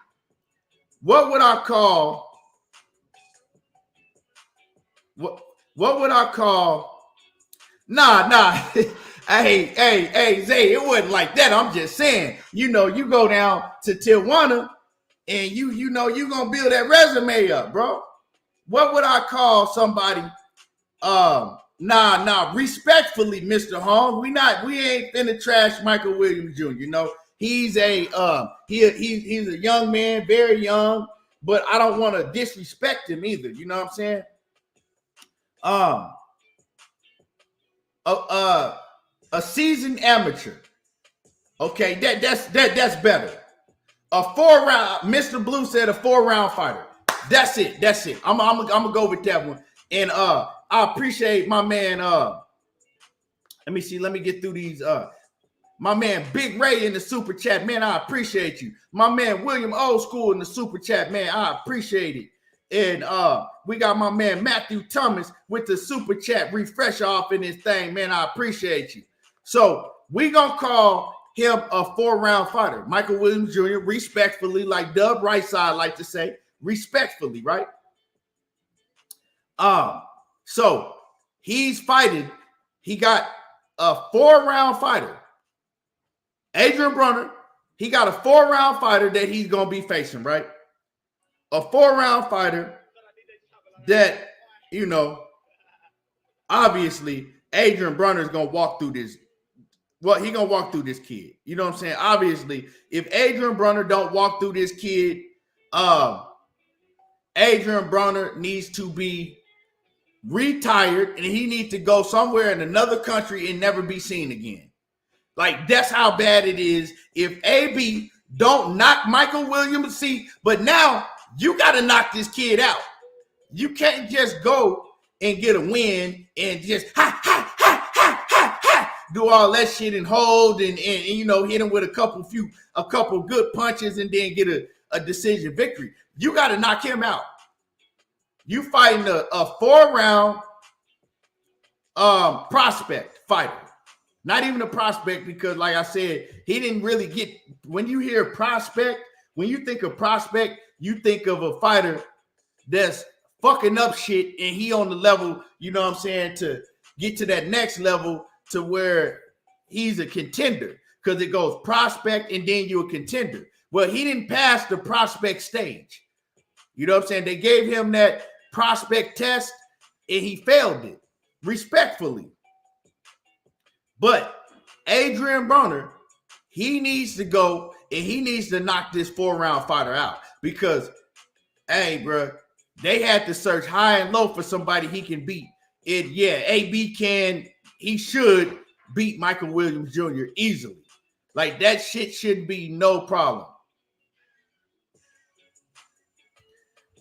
What would I call what would I call? Nah. hey, Zay, it wasn't like that. I'm just saying, you go down to Tijuana and you know you're gonna build that resume up, bro. What would I call somebody? Respectfully, Mr. Holmes, we ain't finna trash Michael Williams Jr. He's a he's a young man, very young, but I don't want to disrespect him either. You know what I'm saying? A seasoned amateur. Okay, that's better. A 4-round, Mr. Blue said a 4-round fighter. That's it. I'm gonna go with that one. And I appreciate my man. Let me see. Let me get through these. My man Big Ray in the super chat, man. I appreciate you. My man William Old School in the super chat, man. I appreciate it. And we got my man Matthew Thomas with the super chat refresh off in this thing, man. I appreciate you. So we gonna call him a 4-round fighter. Michael Williams Jr. respectfully, like Dub Right Side like to say, respectfully, right? So he's fighting. He got a 4-round fighter. Adrien Broner, he got a 4-round fighter that he's gonna be facing, right? A 4-round fighter that, obviously Adrien Broner is gonna walk through this. Well, he gonna walk through this kid. You know what I'm saying? Obviously, if Adrien Broner don't walk through this kid, Adrien Broner needs to be retired and he needs to go somewhere in another country and never be seen again. Like, that's how bad it is. If AB don't knock Michael Williams, but now you got to knock this kid out. You can't just go and get a win and just do all that shit and hold and hit him with a couple good punches and then get a decision victory. You got to knock him out. You fighting a 4-round prospect fighter. Not even a prospect because, like I said, he didn't really get – when you hear prospect, when you think of prospect, you think of a fighter that's fucking up shit and he on the level, you know what I'm saying, to get to that next level to where he's a contender because it goes prospect and then you're a contender. Well, he didn't pass the prospect stage. You know what I'm saying? They gave him that prospect test and he failed it respectfully. But Adrien Broner, he needs to go and he needs to knock this 4-round fighter out because, hey, bro, they had to search high and low for somebody he can beat. AB he should beat Michael Williams Jr. easily. Like, that shit shouldn't be no problem.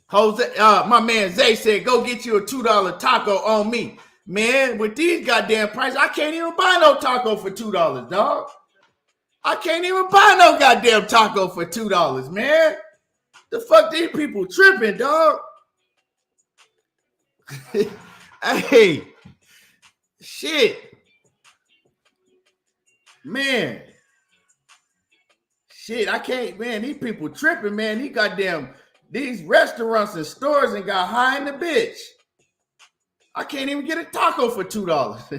Jose, my man Zay said, go get you a $2 taco on me. Man, with these goddamn prices, I can't even buy no taco for $2, dog. I can't even buy no goddamn taco for $2, man. The fuck these people tripping, dog? Hey, shit. Man. Shit, I can't, man. These people tripping, man. These restaurants and stores and got high in the bitch. I can't even get a taco for $2.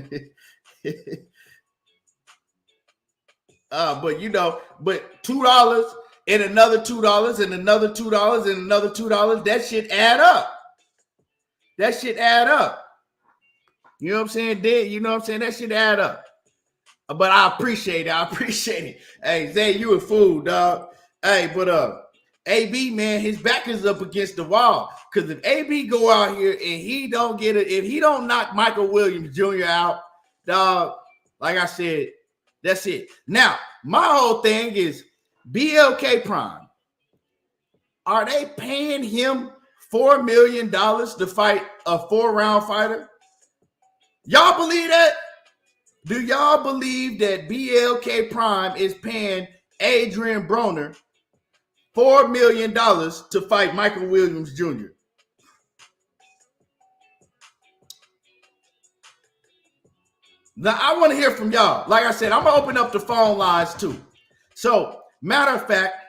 But $2 and another $2 and another $2 and another $2, that shit add up. You know what I'm saying? That shit add up. But I appreciate it. Hey, Zay, you a fool, dog. Hey, but AB, man, his back is up against the wall. Because if AB go out here and he don't get it, if he don't knock Michael Williams Jr. out, dog, like I said, that's it. Now, my whole thing is BLK Prime. Are they paying him $4 million to fight a 4-round fighter? Y'all believe that? Do y'all believe that BLK Prime is paying Adrien Broner $4 million to fight Michael Williams Jr.? Now, I want to hear from y'all. Like I said, I'm going to open up the phone lines too. So, matter of fact,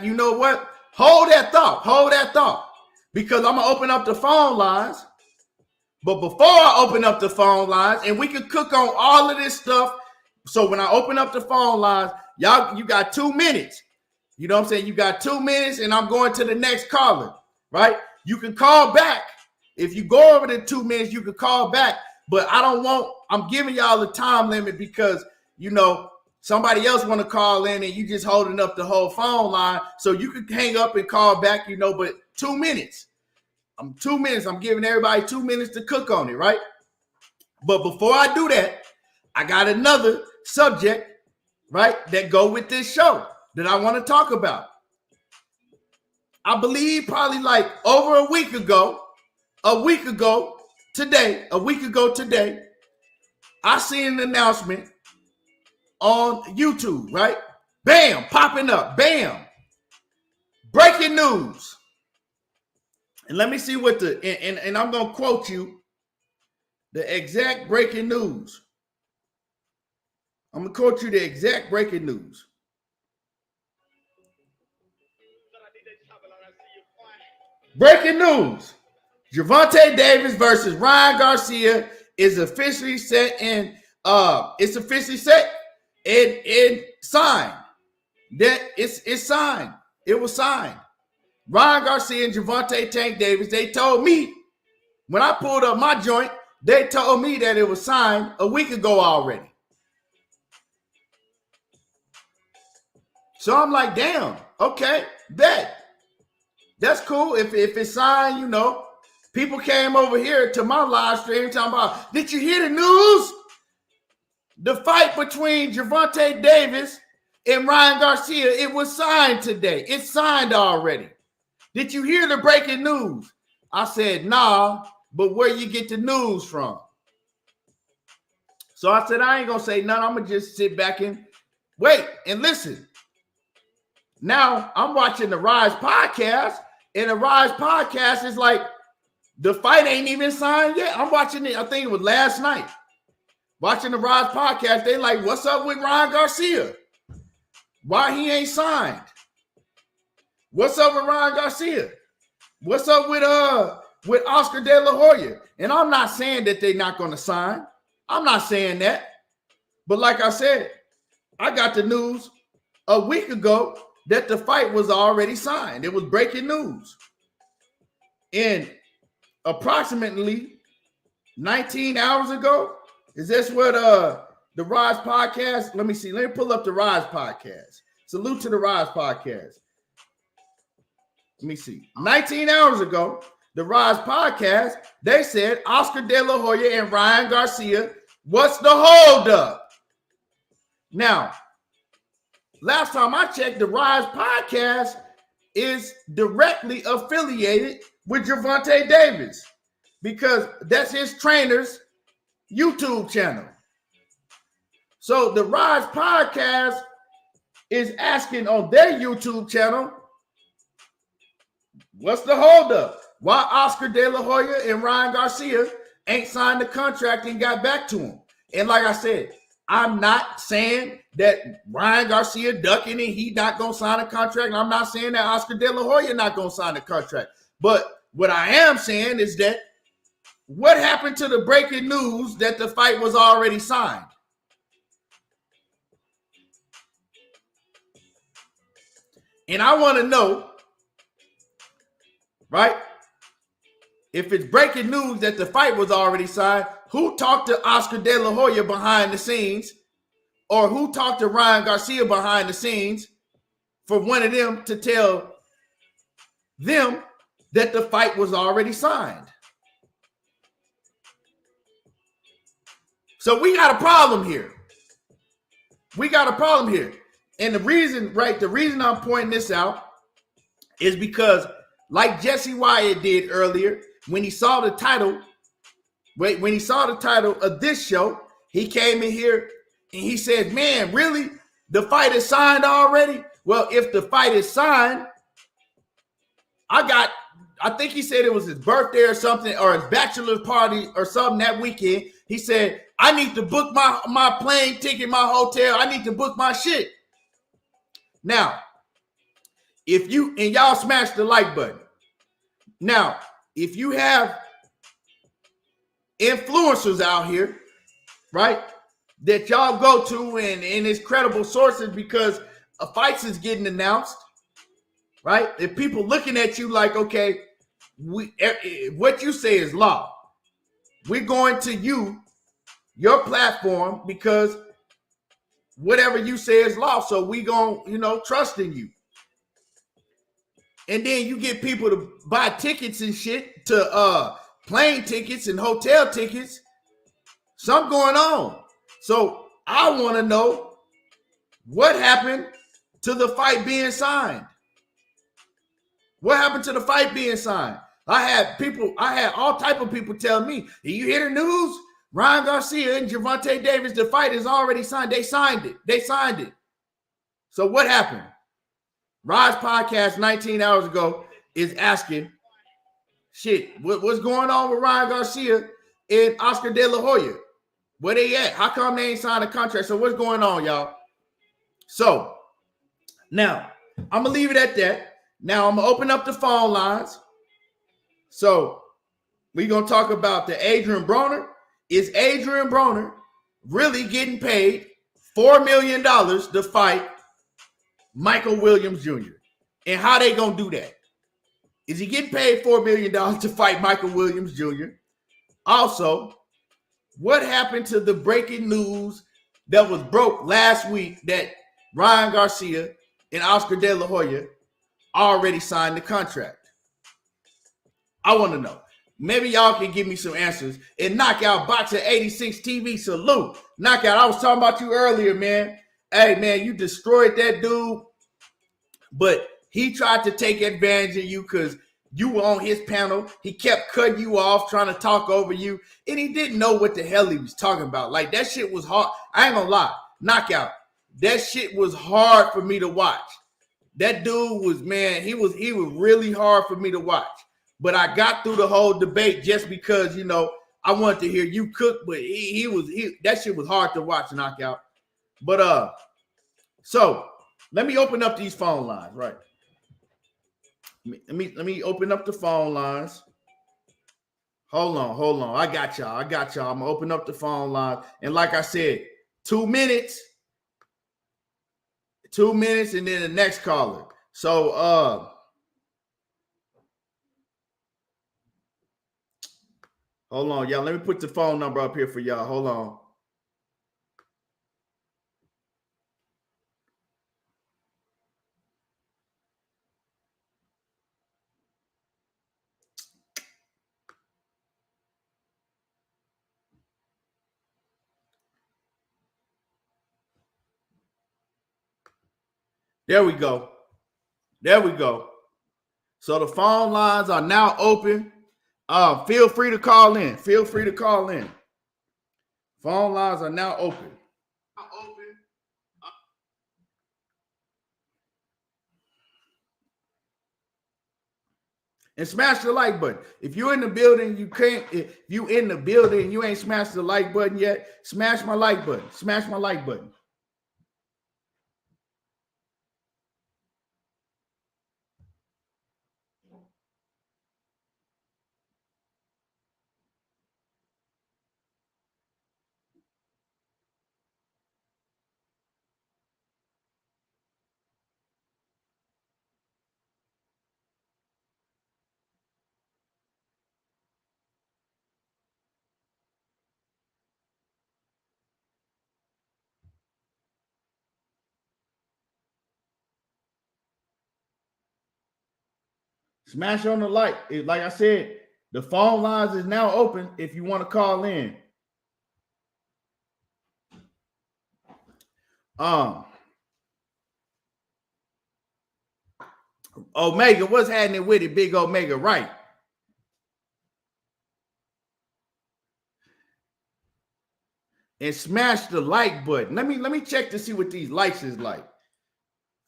you know what? Hold that thought. Because I'm going to open up the phone lines. But before I open up the phone lines, and we can cook on all of this stuff. So when I open up the phone lines, y'all, you got 2 minutes. You know what I'm saying? You got 2 minutes, and I'm going to the next caller, right? You can call back. If you go over the 2 minutes, you can call back. But I'm giving y'all the time limit because, you know, somebody else want to call in and you just holding up the whole phone line. So you can hang up and call back, you know, but 2 minutes. 2 minutes. I'm giving everybody 2 minutes to cook on it, right? But before I do that, I got another subject, right, that go with this show that I want to talk about. I believe probably like over a week ago today, I seen an announcement on YouTube, right? Bam, popping up, bam. Breaking news. And let me see what and I'm going to quote you the exact breaking news. I'm going to quote you the exact breaking news. Breaking news. Gervonta Davis versus Ryan Garcia is officially set and signed. That it's signed. It was signed. Ryan Garcia and Gervonta Tank Davis, they told me, when I pulled up my joint, they told me that it was signed a week ago already. So I'm like, damn, okay, bet. That's cool. If it's signed, you know, people came over here to my live stream talking about, did you hear the news? The fight between Gervonta Davis and Ryan Garcia, it was signed today. It's signed already. Did you hear the breaking news? I said, nah, but where you get the news from? So I said, I ain't going to say nothing. I'm going to just sit back and wait and listen. Now I'm watching the Rise podcast, and the Rise podcast is like, the fight ain't even signed yet. I'm watching it. I think it was last night. Watching the Rise podcast, they like, what's up with Ryan Garcia? Why he ain't signed? What's up with Ryan Garcia? What's up with Oscar De La Hoya? And I'm not saying that they're not going to sign. I'm not saying that. But like I said, I got the news a week ago that the fight was already signed. It was breaking news. And approximately 19 hours ago, is this what the Rise podcast? Let me see. Let me pull up the Rise podcast. Salute to the Rise podcast. Let me see. 19 hours ago, the Rise podcast, they said Oscar De La Hoya and Ryan Garcia, what's the holdup? Now, last time I checked, the Rise podcast is directly affiliated with Gervonta Davis because that's his trainer's YouTube channel. So the Rise podcast is asking on their YouTube channel, what's the holdup? Why Oscar De La Hoya and Ryan Garcia ain't signed the contract and got back to him? And like I said, I'm not saying that Ryan Garcia ducking and he not going to sign a contract. I'm not saying that Oscar De La Hoya not going to sign a contract. But what I am saying is that what happened to the breaking news that the fight was already signed? And I want to know, right? If it's breaking news that the fight was already signed, who talked to Oscar De La Hoya behind the scenes or who talked to Ryan Garcia behind the scenes for one of them to tell them that the fight was already signed. So we got a problem here. We got a problem here. And the reason, right, the reason I'm pointing this out is because, like Jesse Wyatt did earlier, when he saw the title, when he saw the title of this show, he came in here and he said, man, really? The fight is signed already? Well, if the fight is signed, I think he said it was his birthday or something, or his bachelor party or something that weekend. He said, I need to book my plane ticket, my hotel. I need to book my shit. Now, if you, and y'all smash the like button. Now, if you have influencers out here, right, that y'all go to and it's credible sources because a fight is getting announced, right? If people looking at you like, okay, what you say is law. We're going to your platform because whatever you say is law. So we gonna, trust in you. And then you get people to buy tickets and shit to plane tickets and hotel tickets. Something going on. So I want to know what happened to the fight being signed. What happened to the fight being signed? I had all type of people tell me, you hear the news? Ryan Garcia and Gervonta Davis, the fight is already signed. They signed it. So what happened? Rod's podcast 19 hours ago is asking, shit, what's going on with Ryan Garcia and Oscar De La Hoya? Where they at? How come they ain't signed a contract? So what's going on, y'all? So now I'm gonna leave it at that. Now I'm gonna open up the phone lines. So we're gonna talk about the Adrien Broner. Is Adrien Broner really getting paid $4 million to fight Michael Williams Jr.? And how they gonna do that? Is he getting paid $4 million to fight Michael Williams Jr.? Also, what happened to the breaking news that was broke last week that Ryan Garcia and Oscar De La Hoya already signed the contract? I want to know. Maybe y'all can give me some answers. And Knockout Boxing 86 TV, salute. Knockout, I was talking about you earlier, man. Hey, man, you destroyed that dude. But he tried to take advantage of you because you were on his panel. He kept cutting you off, trying to talk over you. And he didn't know what the hell he was talking about. Like, that shit was hard. I ain't gonna lie. Knockout. That shit was hard for me to watch. That dude was, man, he was really hard for me to watch. But I got through the whole debate just because, I wanted to hear you cook, but that shit was hard to watch, Knockout. But so let me open up these phone lines, right? Let me open up the phone lines. Hold on. I got y'all. I'm gonna open up the phone line. And like I said, 2 minutes. 2 minutes, and then the next caller. So hold on, y'all. Let me put the phone number up here for y'all. Hold on. There we go. So the phone lines are now open. Feel free to call in. Phone lines are now open. And smash the like button. If you're in the building, you can't. If you in the building, you ain't smashed the like button yet. Smash my like button. Smash my like button. Smash on the like. Like I said, the phone lines is now open if you want to call in. Omega, what's happening with it, Big Omega? Right. And smash the like button. Let me check to see what these likes is like.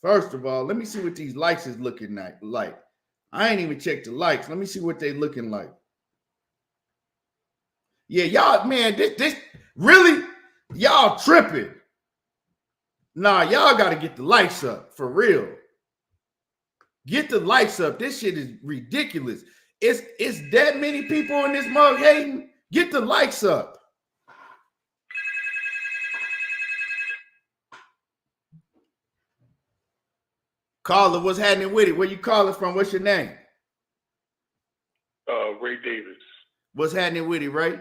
First of all, let me see what these likes is looking like. I ain't even checked the likes. Let me see what they looking like. Yeah, y'all, man, this really, y'all tripping. Nah, y'all got to get the likes up for real. Get the likes up. This shit is ridiculous. It's that many people in this mug hating. Get the likes up. Caller, what's happening with it? Where you calling from? What's your name?
Ray Davis.
What's happening with it, Ray?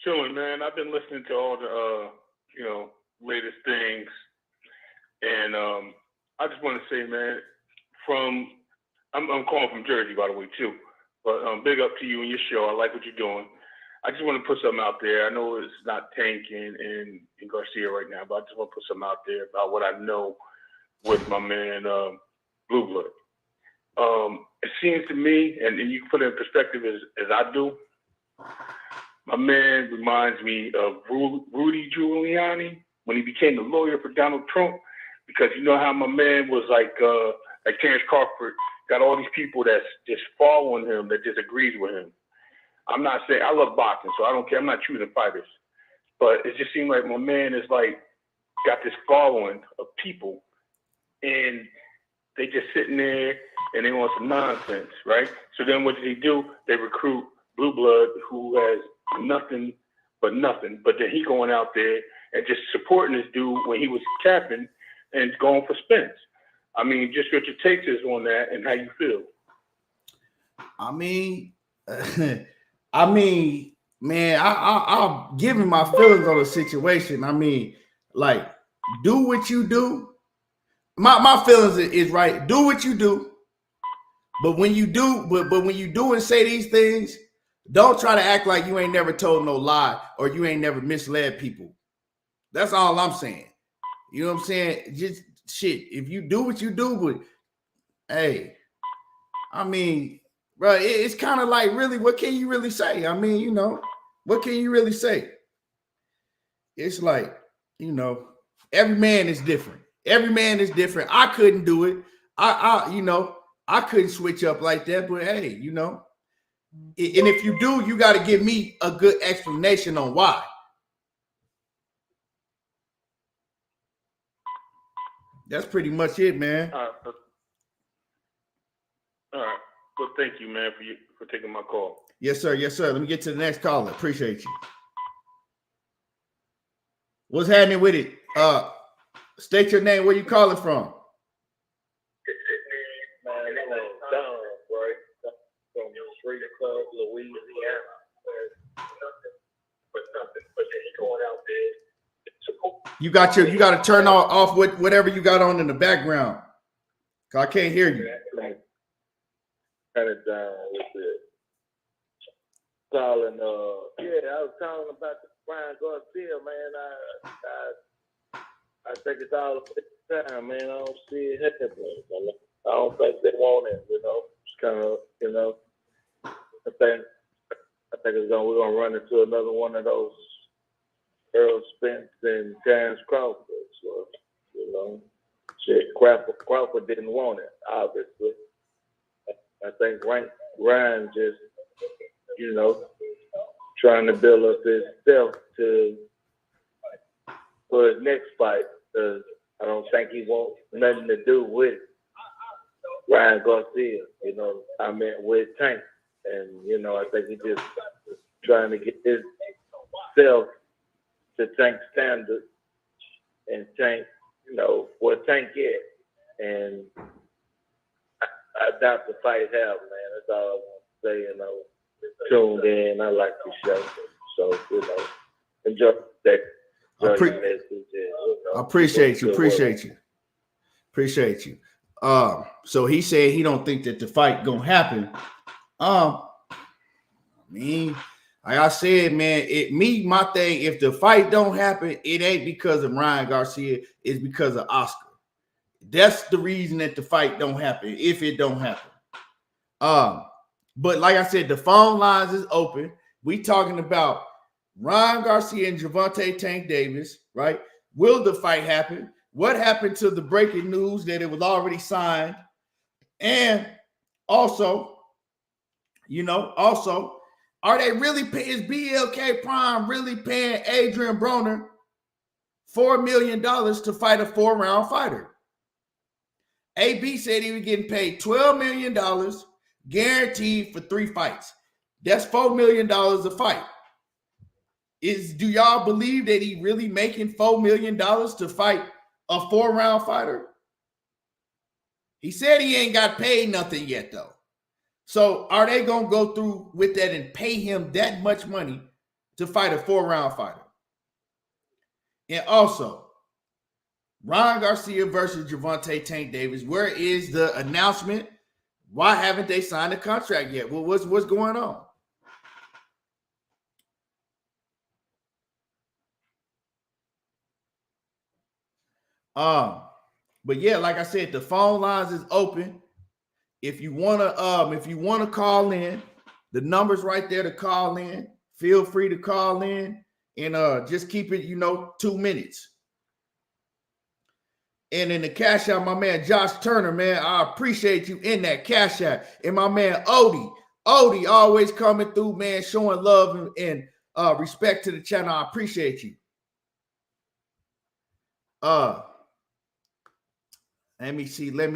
Chilling, man. I've been listening to all the latest things, and I just want to say, man, I'm calling from Jersey, by the way, too. But big up to you and your show. I like what you're doing. I just want to put something out there. I know it's not tanking in Garcia right now, but I just want to put something out there about what I know with my man Blue Blood. It seems to me, and you can put it in perspective as I do, my man reminds me of Rudy Giuliani when he became the lawyer for Donald Trump, because you know how my man was like Terrence Crawford, got all these people that's just following him, that just agrees with him. I'm not saying, I love boxing, so I don't care. I'm not choosing fighters. But it just seemed like my man is like, got this following of people, and they just sitting there and they want some nonsense, right? So then what do? They recruit Blue Blood, who has nothing, but then he going out there and just supporting this dude when he was capping and going for spins. I mean, just what your take is on that and how you feel.
Man, I'm giving my feelings on the situation. I mean, like, do what you do. My feelings is right. Do what you do. But when you do, but when you do and say these things, don't try to act like you ain't never told no lie or you ain't never misled people. That's all I'm saying. You know what I'm saying? Just shit. If you do what you do, but hey, I mean, bro, it's kind of like, really, what can you really say? I mean, you know, what can you really say? It's like, you know, every man is different. Every man is different. I couldn't do it. I couldn't switch up like that, but hey, you know, and if you do, you got to give me a good explanation on why. That's pretty much it, man.
All right. Well, thank you, man, for taking my call.
Yes, sir. Yes, sir. Let me get to the next caller. Appreciate you. What's happening with it? State your name. Where you calling from? You got to turn off whatever you got on in the background. Cause I can't hear you.
Turn it down a little bit. Calling, I was calling about the Ryan Garcia, man. I think it's all the time, man. I don't see it happening. I don't think they want it, you know. It's kind of, you know, I think we're gonna run into another one of those Earl Spence and Terrence Crawford. So, you know, shit, Crawford didn't want it, obviously. I think Ryan just, you know, trying to build up himself for his next fight, because I don't think he wants nothing to do with Ryan Garcia, you know, I meant with Tank. And, you know, I think he just trying to get himself to Tank standard and Tank, you know, what Tank is. And I doubt the fight happened, man. That's all I want to say, you know. Tuned in, I like the show. So, you know, enjoy that.
I appreciate you. So he said he don't think that the fight gonna happen. I mean, like I said, man, my thing, if the fight don't happen, it ain't because of Ryan Garcia, it's because of Oscar. That's the reason that the fight don't happen, if it don't happen. But like I said, the phone lines is open. We talking about Ryan Garcia and Gervonta Tank Davis, right? Will the fight happen? What happened to the breaking news that it was already signed? And also, are they really paying BLK Prime really paying Adrien Broner $4 million to fight a 4-round fighter? AB said he was getting paid $12 million guaranteed for 3 fights. That's $4 million a fight. Do y'all believe that he really making $4 million to fight a 4-round fighter? He said he ain't got paid nothing yet, though. So are they going to go through with that and pay him that much money to fight a 4-round fighter? And also, Ryan Garcia versus Gervonta Tank Davis. Where is the announcement? Why haven't they signed a contract yet? Well, what's going on? But yeah, like I said, the phone lines is open. If you wanna call in, the number's right there to call in. Feel free to call in and just keep it, 2 minutes. And in the cash out, my man Josh Turner, man, I appreciate you in that cash out. And my man Odie always coming through, man, showing love and respect to the channel. I appreciate you. Let me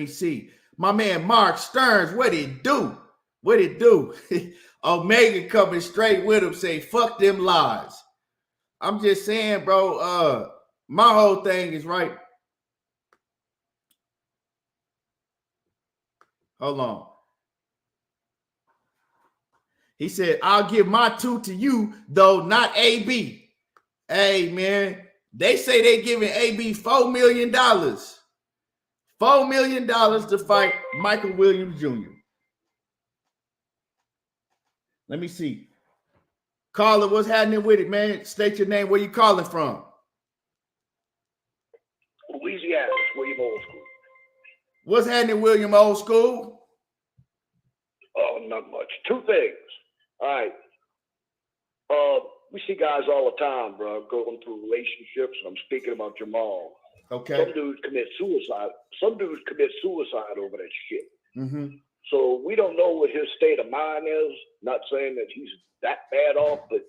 see. My man Mark Stearns, what it do? Omega coming straight with him, say, fuck them lies. I'm just saying, bro, my whole thing is right. Hold on. He said, I'll give my 2 to you, though not AB. Hey, man, they say they giving AB $4 million. $4 million to fight Michael Williams Jr. Let me see. Caller, what's happening with it, man? State your name. Where you calling from?
Louisiana, William Old School.
What's happening, William Old School?
Oh, not much. 2 things. All right. We see guys all the time, bro, going through relationships, and I'm speaking about Jermall.
Okay.
Some dudes commit suicide. Some dudes commit suicide over that shit.
Mm-hmm.
So we don't know what his state of mind is. Not saying that he's that bad off, but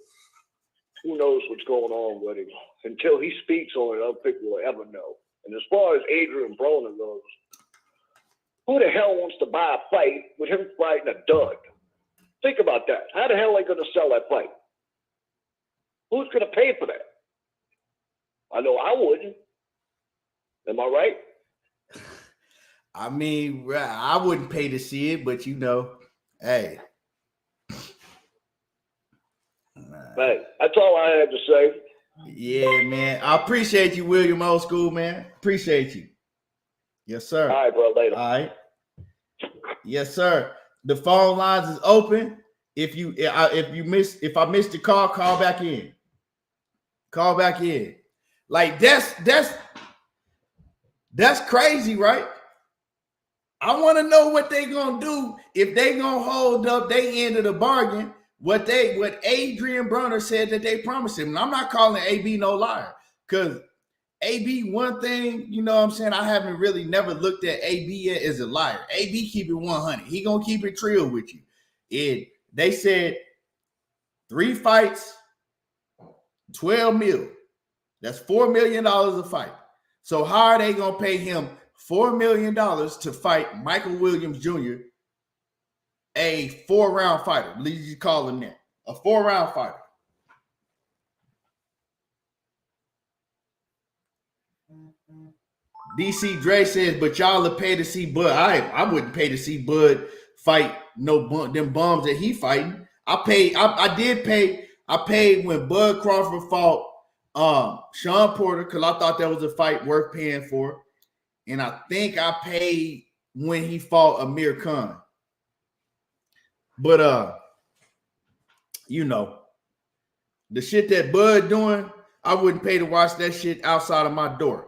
who knows what's going on with him. Until he speaks on it, I don't think we'll ever know. And as far as Adrien Broner goes, who the hell wants to buy a fight with him fighting a dud? Think about that. How the hell are they going to sell that fight? Who's going to pay for that? I know I wouldn't. Am I right?
I mean, I wouldn't pay to see it, but hey.
Hey, that's all I had to say.
Yeah, man. I appreciate you, William Old School, man. Appreciate you. Yes, sir.
All right, bro. Later.
All right. Yes, sir. The phone lines is open. If I missed the call, call back in. Call back in. Like that's crazy, right? I want to know what they gonna do if they gonna hold up they end of the bargain. What Adrien Broner said that they promised him. And I'm not calling AB no liar, because AB, one thing, you know what I'm saying, I haven't really never looked at AB as a liar. AB keep it 100. He gonna keep it real with you. They said 3 fights, 12 mil. That's $4 million a fight. So how are they gonna pay him $4 million to fight Michael Williams Jr., a 4-round fighter? Let's just call him that. A 4-round fighter. DC Dre says, but y'all will pay to see Bud. I wouldn't pay to see Bud fight them bums that he fighting. I paid when Bud Crawford fought Sean Porter, because I thought that was a fight worth paying for. And I think I paid when he fought Amir Khan. But you know, the shit that Bud doing, I wouldn't pay to watch that shit outside of my door.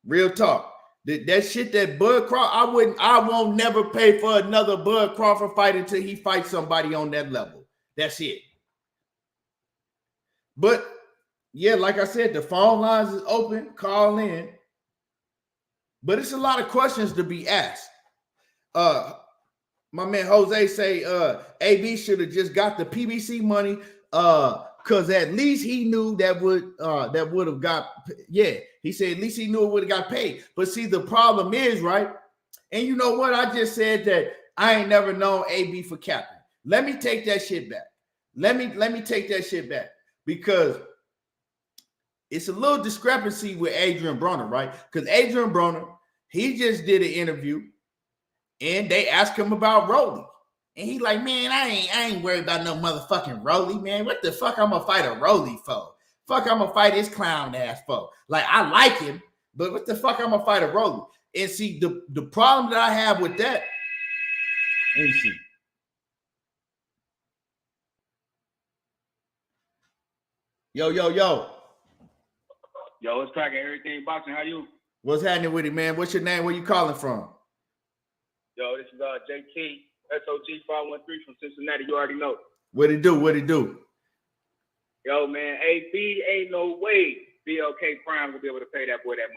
Real talk. That shit that Bud Crawford, I won't never pay for another Bud Crawford fight until he fights somebody on that level. That's it. But yeah, like I said, the phone lines is open. Call in. But it's a lot of questions to be asked. My man Jose say AB should have just got the PBC money because at least he knew that would have got, yeah, he said at least he knew it would have got paid. But see, the problem is, right, and you know what, I just said that I ain't never known AB for capping. Let me take that shit back. Let me take that shit back, because it's a little discrepancy with Adrien Broner, right? Because Adrien Broner, he just did an interview and they asked him about Rolly. And he like, man, I ain't worried about no motherfucking Rolly, man. What the fuck I'm gonna fight a Rolly for? Fuck I'm gonna fight his clown ass for? Like, I like him, but what the fuck I'm gonna fight a Rolly? And see, the problem that I have with that, let me see. Yo.
Yo, it's cracking. Everything boxing. How you?
What's happening with it, man? What's your name? Where you calling from?
Yo, this is JT, SOG 513 from Cincinnati. You already know.
What it do?
Yo, man, AB ain't no way BLK Prime will be able to pay that boy that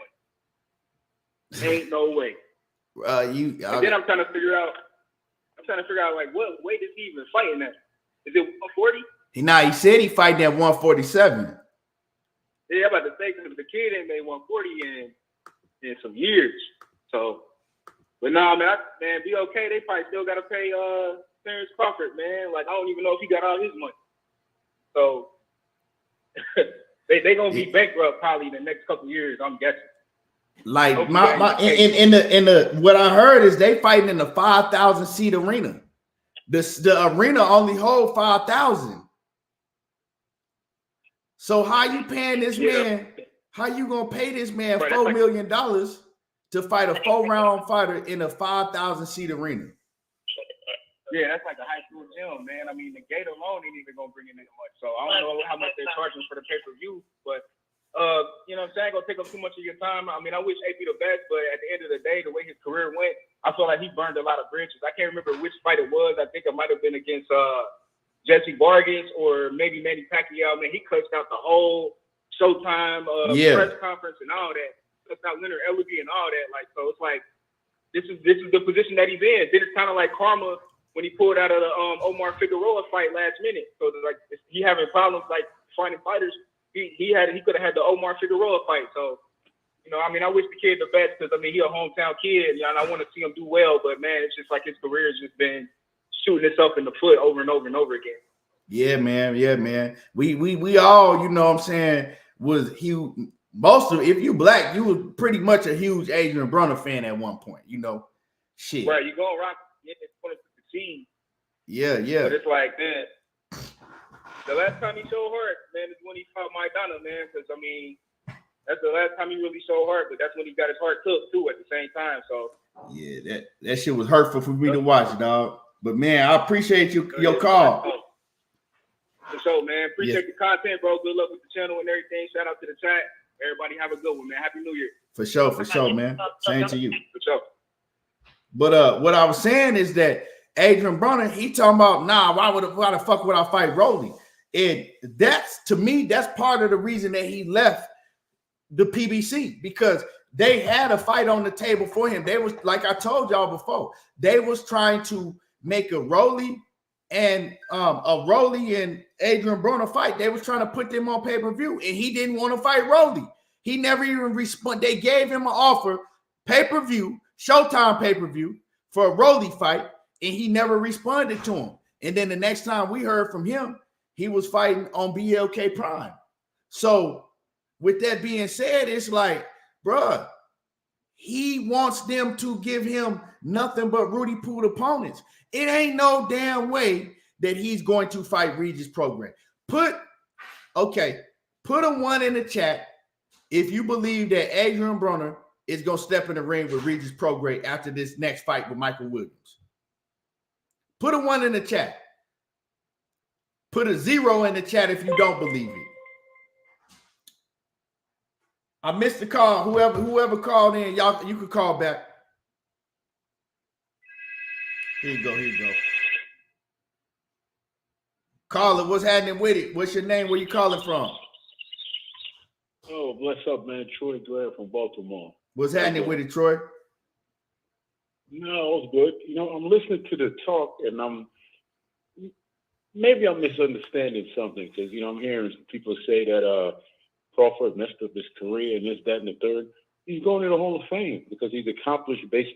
money. Ain't no way. And then I'm trying to figure out like what weight is he even fighting at? Is it 140?
He said he fighting at 147.
Yeah, I'm about to say, because the kid ain't made 140 in some years. So, but nah, man, BLK, they probably still got to pay Terrence Crawford, man. Like, I don't even know if he got all his money. So, they going to be bankrupt probably in the next couple of years, I'm guessing.
Like, in the what I heard is they fighting in the 5,000 seat arena. The arena only hold 5,000. So how you paying this man? How you gonna pay this man $4 million to fight a 4-round fighter in a 5,000 seat arena?
Yeah, that's like a high school gym, man. I mean, the gate alone ain't even gonna bring in that much. So I don't know how much they're charging for the pay-per-view, but you know what I'm saying? Gonna take up too much of your time. I mean, I wish AP the best, but at the end of the day, the way his career went, I feel like he burned a lot of bridges. I can't remember which fight it was. I think it might have been against Jesse Vargas or maybe Manny Pacquiao. Man, he cussed out the whole Showtime press conference and all that. Cussed out Leonard Ellerby and all that. Like, so it's like this is the position that he's in. Then it's kind of like karma when he pulled out of the Omar Figueroa fight last minute. So like he having problems like finding fighters. He could have had the Omar Figueroa fight. So, you know, I mean, I wish the kid the best because I mean he a hometown kid, and I want to see him do well. But man, it's just like his career has just been shooting itself in the foot over and over and over again.
Yeah, man. We all, you know what I'm saying, was huge. Most of, if you black, you were pretty much a huge Adrien Broner fan at one point, you know. Shit.
Right, you gonna rock it's going to succeed.
Yeah.
But it's like, man, the last time he showed heart, man, is when he fought Maidana, man, because I mean, that's the last time he really showed heart, but that's when he got his heart took too at the same time. So
yeah, that shit was hurtful for me to watch, dog. But man, I appreciate your call.
For sure, man. Appreciate the content, bro. Good luck with the channel and everything. Shout out to the chat. Everybody have a good one, man. Happy New Year.
For sure, man. Same to you.
For sure.
But what I was saying is that Adrien Broner, he talking about, why the fuck would I fight Rolly? And that's, to me, that's part of the reason that he left the PBC, because they had a fight on the table for him. They was, like I told y'all before, they was trying to make a Rolly and Adrien Broner fight. They was trying to put them on pay-per-view, and he didn't want to fight Rolly. He never even responded. They gave him an offer, pay-per-view, Showtime pay-per-view for a Rolly fight, and he never responded to him. And then the next time we heard from him, he was fighting on BLK Prime. So with that being said, it's like, bruh, he wants them to give him nothing but Rudy Poot opponents. It ain't no damn way that he's going to fight Regis Program. Put a 1 in the chat if you believe that Adrien Broner is going to step in the ring with Regis Prograis after this next fight with Michael Williams? Put a 1 in the chat. Put a 0 in the chat if you don't believe it. I missed the call. Whoever called in, y'all, you could call back. Here you go. Caller, what's happening with it? What's your name? Where you calling from?
Oh, bless up, man. Troy Glare from Baltimore.
What's happening with it, Troy?
No, it's good. I'm listening to the talk, and maybe I'm misunderstanding something because, I'm hearing people say that Crawford messed up his career and this, that, and the third. He's going to the Hall of Fame because he's accomplished based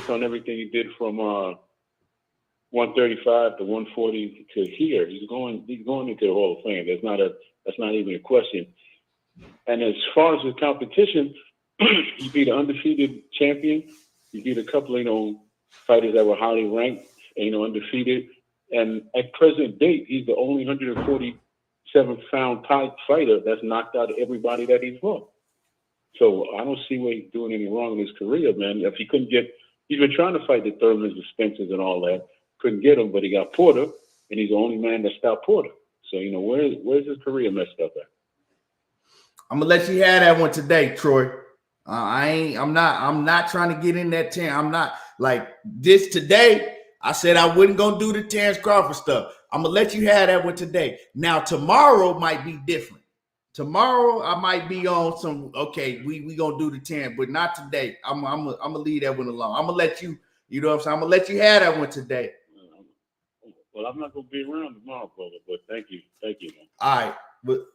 on everything he did from 135 to 140 to here. He's going into the Hall of Fame. That's not even a question. And as far as the competition, you beat an undefeated champion. You beat a couple of, fighters that were highly ranked, undefeated. And at present date, he's the only 147-pound fighter that's knocked out everybody that he's fought. So I don't see where he's doing any wrong in his career, man. If he couldn't he's been trying to fight the Thurmans, the Spencers, and all that. Couldn't get him, but he got Porter, and he's the only man that stopped Porter. So, where's his career messed up at?
I'm gonna let you have that one today, Troy. I'm not trying to get in that 10. I'm not like this today. I said I wasn't gonna do the Terrence Crawford stuff. I'm gonna let you have that one today. Now tomorrow might be different. Tomorrow I might be on some. Okay, we gonna do the 10, but not today. I'm gonna leave that one alone. I'm gonna let you. You know what I'm saying? I'm gonna let you have that one today.
Well, I'm not gonna be around tomorrow, brother. But thank you, man.
All right, but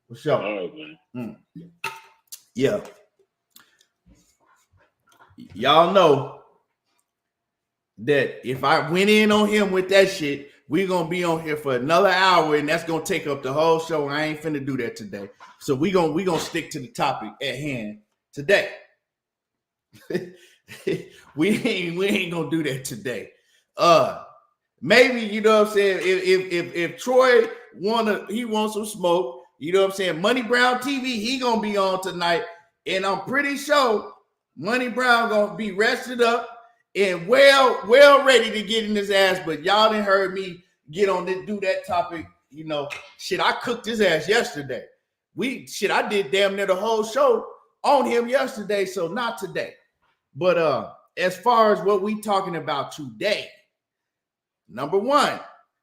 for sure.
All right, man.
Yeah. Y'all know that if I went in on him with that shit, we're going to be on here for another hour, and that's going to take up the whole show. I ain't finna do that today. So we gonna stick to the topic at hand today. we ain't going to do that today. Maybe, you know what I'm saying, if Troy wants some smoke, you know what I'm saying, Money Brown TV, he going to be on tonight, and I'm pretty sure Money Brown gonna be rested up and well ready to get in his ass. But y'all didn't heard me get on this, do that topic. I cooked his ass yesterday. I did damn near the whole show on him yesterday, so not today. But as far as what we talking about today, number one,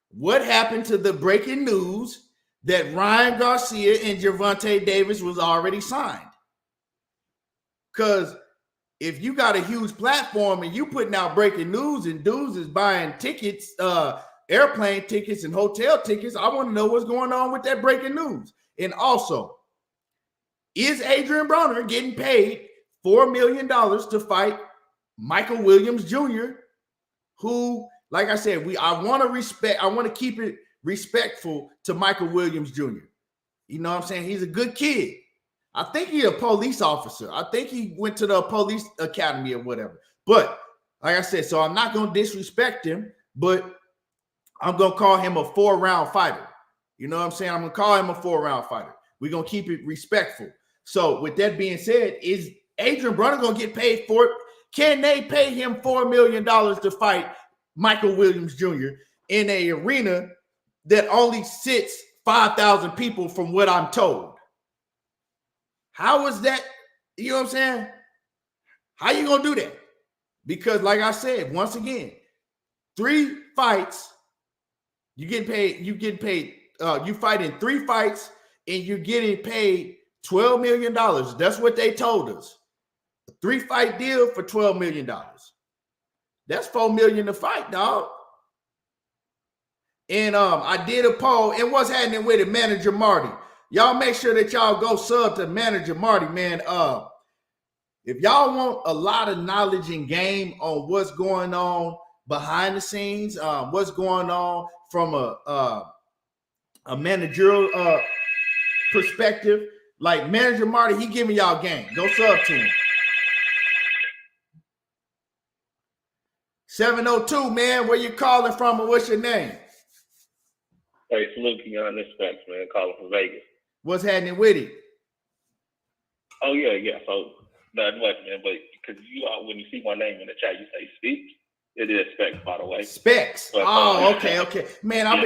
what happened to the breaking news that Ryan Garcia and Gervonta Davis was already signed? Because if you got a huge platform and you putting out breaking news and dudes is buying tickets, airplane tickets and hotel tickets, I want to know what's going on with that breaking news. And also, is Adrien Broner getting paid $4 million to fight Michael Williams Jr., who, like I said, I want to keep it respectful to Michael Williams Jr. You know what I'm saying? He's a good kid. I think he's a police officer. I think he went to the police academy or whatever. But like I said, so I'm not going to disrespect him, but I'm going to call him a 4-round fighter. You know what I'm saying? I'm going to call him a 4-round fighter. We're going to keep it respectful. So with that being said, is Adrien Broner going to get paid for it? Can they pay him $4 million to fight Michael Williams Jr. in an arena that only sits 5,000 people from what I'm told? How is that? You know what I'm saying? How you going to do that? Because like I said, once again, 3 fights, you fight in 3 fights and you're getting paid $12 million. That's what they told us. A 3-fight deal for $12 million. That's $4 million to fight, dog. And I did a poll, and what's happening with it, Manager Marty? Y'all make sure that y'all go sub to Manager Marty, man. If y'all want a lot of knowledge and game on what's going on behind the scenes, what's going on from a managerial perspective, like Manager Marty, he giving y'all game. Go sub to him. 702, man, where you calling from and what's your name?
Hey, salute to you on this fence, man. Calling from Vegas.
What's happening with it?
Oh, yeah. So Not much, man. But because when you see my name in the chat, you say Speaks. It is Specs, by the way.
Specs.
But,
Okay. Man, I've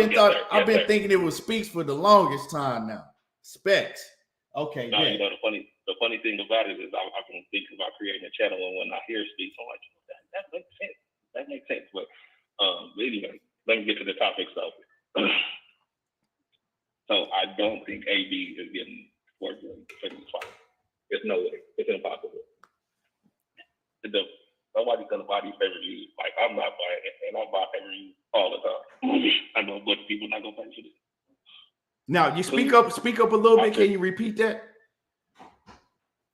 been thinking it was Speaks for the longest time now. Specs. Okay.
No, you know the funny thing about it is I've been thinking about creating a channel, and when I hear Speaks, I'm like, that makes sense. That makes sense. But anyway, let me get to the topic. So I don't think AB is getting $4 billion for this fight. There's no way. It's impossible. Nobody's gonna buy these pay-per-views. Like, I'm not buying it, and I buy pay-per-views all the time. I know a bunch of people not gonna pay for this.
Now you speak up a little bit. Can you repeat that?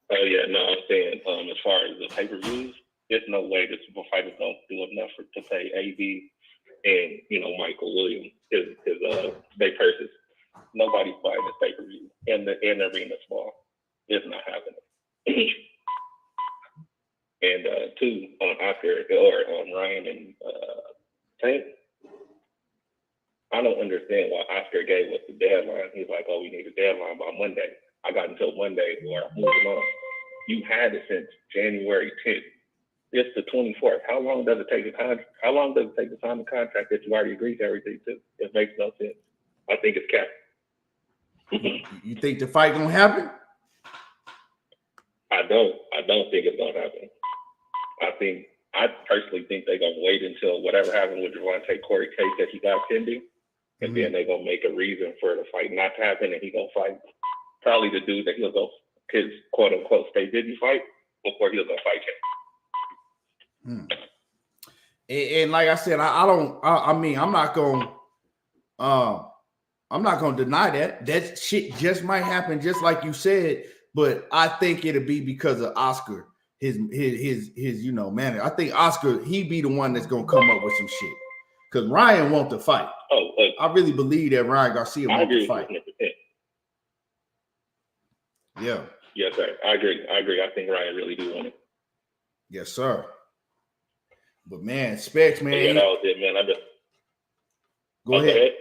Oh yeah, no, I'm saying as far as the pay-per-views, there's no way the super fighters don't do enough to pay AB and Michael Williams his their purses. Nobody's buying this pay-per-view, and the arena small. It's not happening. And two, on Oscar or on Ryan and Tank, I don't understand why Oscar gave us the deadline. He's like, oh, we need a deadline by Monday. I got until Monday or I'm moving on. You had it since January 10th. It's the 24th. How long does it take to sign the contract that you already agreed to everything to? It makes no sense. I think it's capped.
You think the fight gonna happen?
I don't think it's gonna happen. I personally think they're gonna wait until whatever happened with Gervonta Corey case that he got pending, and then they're gonna make a reason for the fight not to happen, and he's gonna fight probably the dude that he'll go his quote unquote stay busy fight before he'll go fight him.
And like I said, I'm not gonna deny that shit just might happen, just like you said. But I think it'll be because of Oscar, his manager. I think Oscar, he be the one that's gonna come up with some shit. Because Ryan wants to fight. I really believe that Ryan Garcia wants to fight.
100%.
Yeah.
Yes, sir. I agree. I think Ryan really do want it.
Yes, sir. But man, Specs, man.
Yeah, that was it, man.
Go ahead.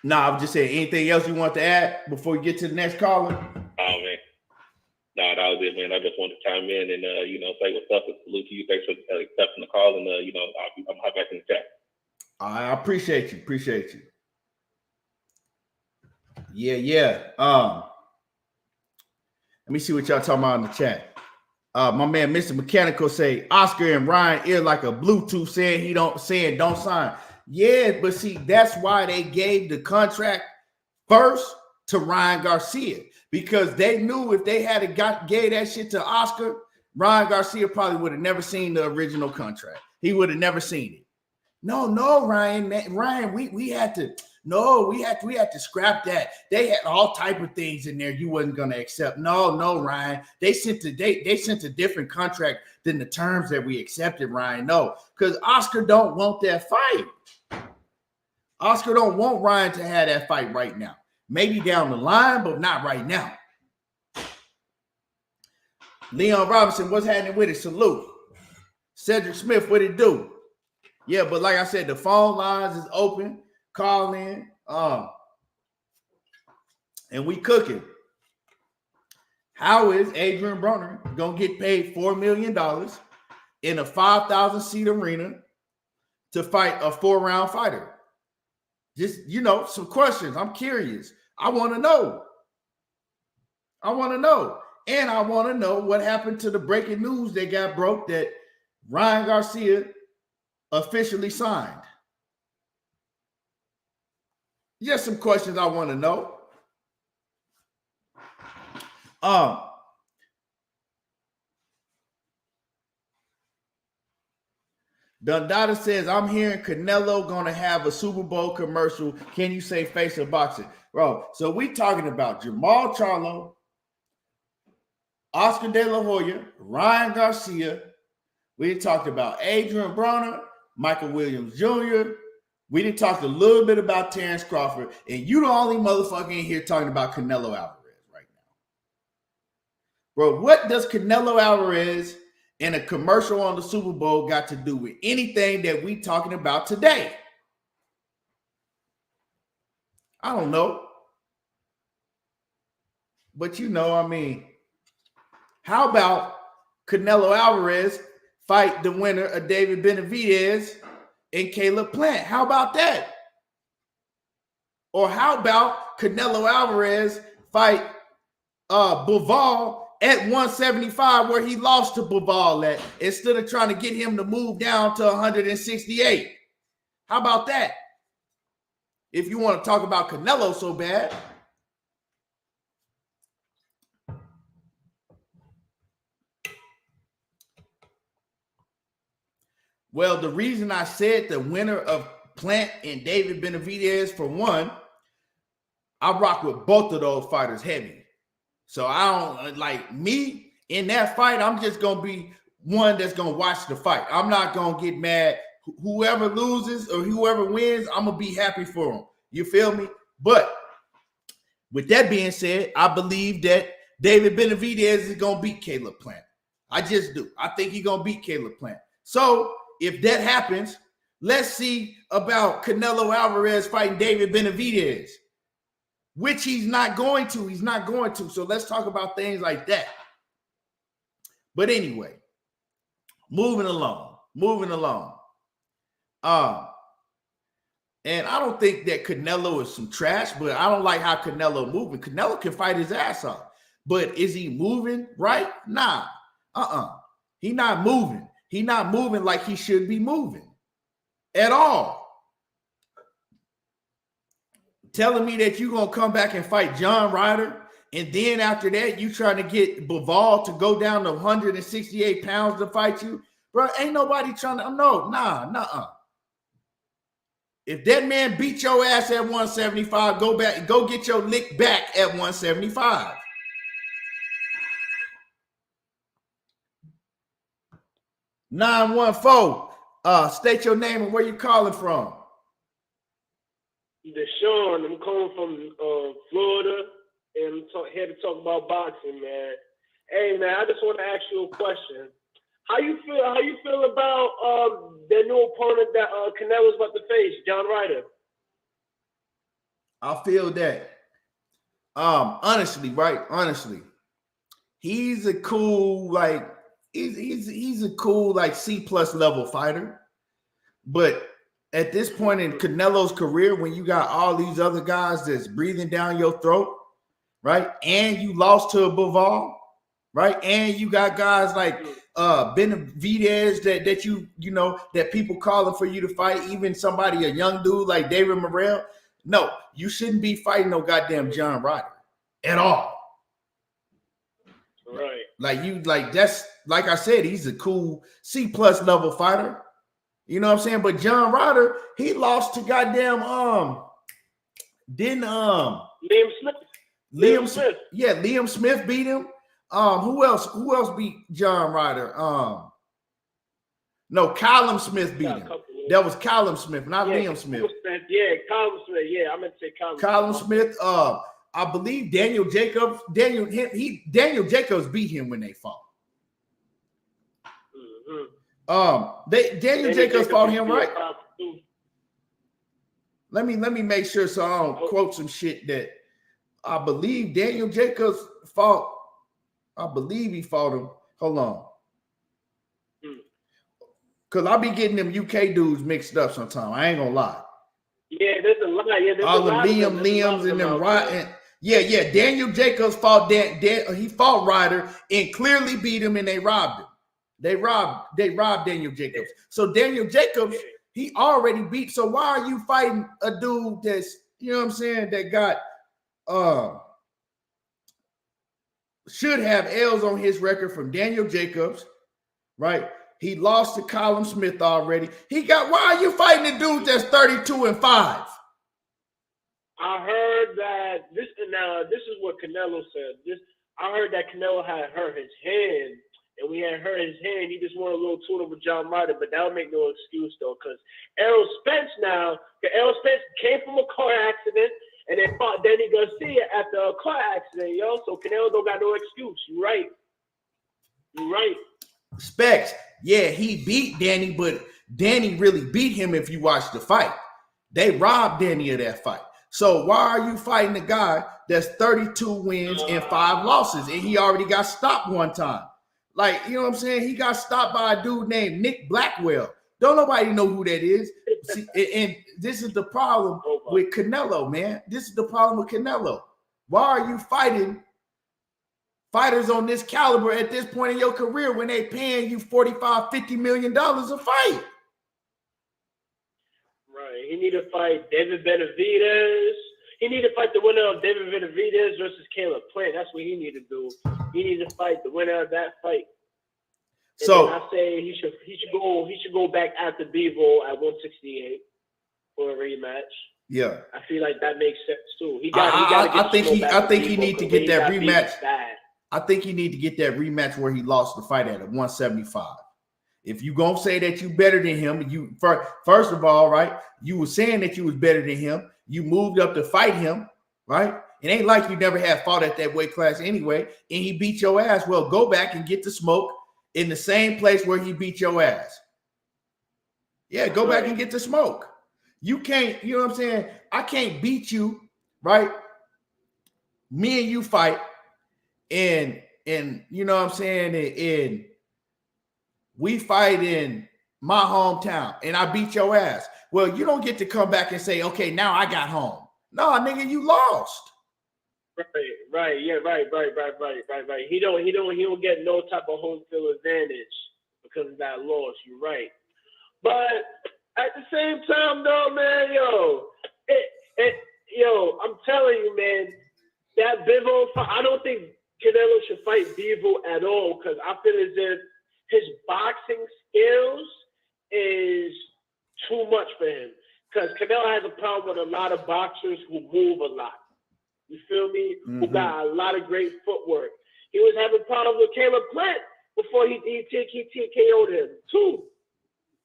Nah, I'm just saying, anything else you want to add before we get to the next caller?
Oh, man. Nah, that was it, man. I just wanted to chime in and, say what's up and salute to you. Thanks for accepting the call. And, I'm hot back in the chat.
I appreciate you. Yeah. Let me see what y'all talking about in the chat. My man, Mr. Mechanical, say Oscar and Ryan ear like a Bluetooth saying don't sign. Yeah, but see, that's why they gave the contract first to Ryan Garcia, because they knew if they had gave that shit to Oscar, Ryan Garcia probably would have never seen the original contract. He would have never seen it. No, Ryan, we had to scrap that. They had all type of things in there you wasn't gonna accept. No, Ryan. They sent a different contract than the terms that we accepted, Ryan. No, because Oscar don't want that fight. Oscar don't want Ryan to have that fight right now. Maybe down the line, but not right now. Leon Robinson, what's happening with it? Salute. Cedric Smith, what it do? Yeah, but like I said, the phone lines is open. Call in. And we cooking. How is Adrien Broner gonna get paid $4 million in a 5,000 seat arena to fight a 4-round fighter? Just, some questions. I'm curious. I want to know. And I want to know what happened to the breaking news that got broke that Ryan Garcia officially signed. Just some questions I want to know. Dundada says, I'm hearing Canelo gonna have a Super Bowl commercial. Can you say face of boxing? Bro, so we talking about Jermall Charlo, Oscar De La Hoya, Ryan Garcia. We talked about Adrien Broner, Michael Williams Jr. We didn't talk a little bit about Terrence Crawford, and you the only motherfucker in here talking about Canelo Alvarez right now. Bro, what does Canelo Alvarez and a commercial on the Super Bowl got to do with anything that we talking about today? I don't know. But I mean, how about Canelo Alvarez fight the winner of David Benavidez and Caleb Plant? How about that? Or how about Canelo Alvarez fight Bivol at 175 where he lost to Bivol at, instead of trying to get him to move down to 168? How about that? If you want to talk about Canelo so bad. Well, the reason I said the winner of Plant and David Benavidez, for one, I rock with both of those fighters heavy. So I don't, like me in that fight, I'm just going to be one that's going to watch the fight. I'm not going to get mad. Whoever loses or whoever wins, I'm going to be happy for them. You feel me? But with that being said, I believe that David Benavidez is going to beat Caleb Plant. I just do. I think he's going to beat Caleb Plant. So if that happens, let's see about Canelo Alvarez fighting David Benavidez, which he's not going to. He's not going to. So let's talk about things like that. But anyway, moving along. And I don't think that Canelo is some trash, but I don't like how Canelo moving. Canelo can fight his ass off. But is he moving right? Nah. He not moving. He not moving like he should be moving at all. Telling me that you're going to come back and fight John Ryder, and then after that, you trying to get Bivol to go down to 168 pounds to fight you? Bro, ain't nobody trying to, nah. If that man beat your ass at 175, go get your lick back at 175. State your name and where you calling from.
Deshaun, I'm calling from Florida, and I'm here to talk about boxing, man. Hey, man, I just want to ask you a question. How you feel about the new opponent that Canelo's about to face, John Ryder?
I feel that. Honestly, he's a cool, like, he's a cool, like, C+ level fighter. But at this point in Canelo's career, when you got all these other guys that's breathing down your throat, right? And you lost to a Bivol, right? And you got guys like Benavidez that you know that people calling for you to fight, even somebody, a young dude like David Morrell. No, you shouldn't be fighting no goddamn John Ryder at all.
Right.
That's like I said, he's a cool C+ level fighter. You know what I'm saying? But John Ryder, he lost to goddamn
Liam Smith.
Yeah, Liam Smith beat him. Who else beat John Ryder? No, Callum Smith beat him. That was Callum Smith, not Liam Smith.
Yeah, Callum Smith. Yeah, I meant to say
Callum Smith. I believe Daniel Jacobs. Daniel Jacobs beat him when they fought. Daniel Jacobs fought him, right? Let me make sure so I don't quote some shit that I believe Daniel Jacobs fought. I believe he fought him. Hold on. Because I be getting them UK dudes mixed up sometimes. I ain't gonna lie.
Yeah, there's a lot. Yeah, there's
all
a
the
lot
Liams and them right. Yeah. Daniel Jacobs fought he fought Ryder and clearly beat him, and they robbed him. They robbed Daniel Jacobs. So Daniel Jacobs, he already beat. So why are you fighting a dude that's, you know what I'm saying, that got should have L's on his record from Daniel Jacobs, right? He lost to Callum Smith already. Why are you fighting a dude that's 32-5?
I heard that this is what Canelo said. I heard that Canelo had hurt his hand. And we had hurt his hand. He just wanted a little tune-up with John Ryder, but that would make no excuse, though, because Errol Spence came from a car accident and then fought Danny Garcia after a car accident, yo. So Canelo don't got no excuse. You're right.
Specs, yeah, he beat Danny, but Danny really beat him if you watch the fight. They robbed Danny of that fight. So why are you fighting a guy that's 32 wins and 5 losses, and he already got stopped one time? Like, you know what I'm saying? He got stopped by a dude named Nick Blackwell. Don't nobody know who that is. See, and this is the problem with Canelo, man. This is the problem with Canelo. Why are you fighting fighters on this caliber at this point in your career when they paying you $45-50 million a fight?
Right. He need to fight David Benavidez. He need to fight the winner of David Benavidez versus Caleb Plant. That's what he need to do. He needs to fight the winner of that fight. And
so
I say he should go back after Bivol at 168 for a rematch.
Yeah,
I feel like that makes sense too.
I think he need to get that rematch. I think he need to get that rematch where he lost the fight at 175. If you gonna say that you better than him, you first of all, right? You were saying that you was better than him. You moved up to fight him, right? It ain't like you never had fought at that weight class anyway, and he beat your ass. Well, go back and get the smoke in the same place where he beat your ass. Yeah, go back and get the smoke. You can't, you know what I'm saying? I can't beat you, right? Me and you fight, and you know what I'm saying, and we fight in my hometown and I beat your ass. Well, you don't get to come back and say, okay, now I got home. No, nigga, you lost.
Right. Yeah, right. He don't get no type of home field advantage because of that loss. You're right. But at the same time, though, man, I'm telling you, man, that Bivol fight, I don't think Canelo should fight Bivol at all because I feel as if his boxing skills is too much for him. Because Canelo has a problem with a lot of boxers who move a lot. You feel me? Mm-hmm. Who got a lot of great footwork. He was having problems with Caleb Plant before he TKO'd him, too.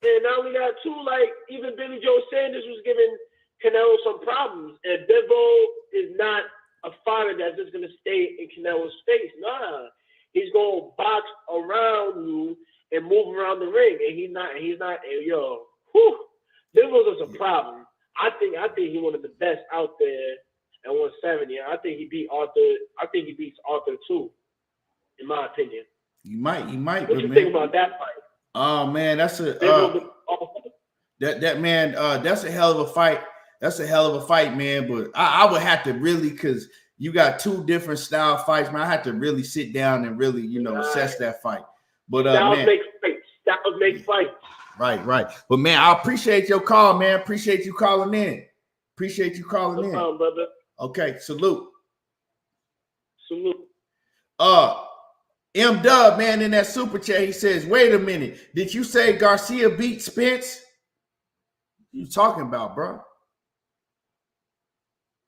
And not only that, too, like, even Billy Joe Sanders was giving Canelo some problems. And Bivol is not a fighter that's just going to stay in Canelo's face. Nah. He's going to box around you and move around the ring. And he's not, Bivol is a problem. I think he's one of the best out there at 170. I think he beat Arthur. I think he beats Arthur too, in my opinion.
He might.
What do you think about that fight?
Oh man, that's a that's a hell of a fight. That's a hell of a fight, man. But I would have to really, because you got two different style fights, man. I have to really sit down and really, assess that fight. But
Styles make fights.
Right. But man, I appreciate your call, man. Appreciate you calling in. No problem, brother. Okay, salute. M Dub, man, in that super chat, he says, wait a minute. Did you say Garcia beat Spence? What you talking about, bro?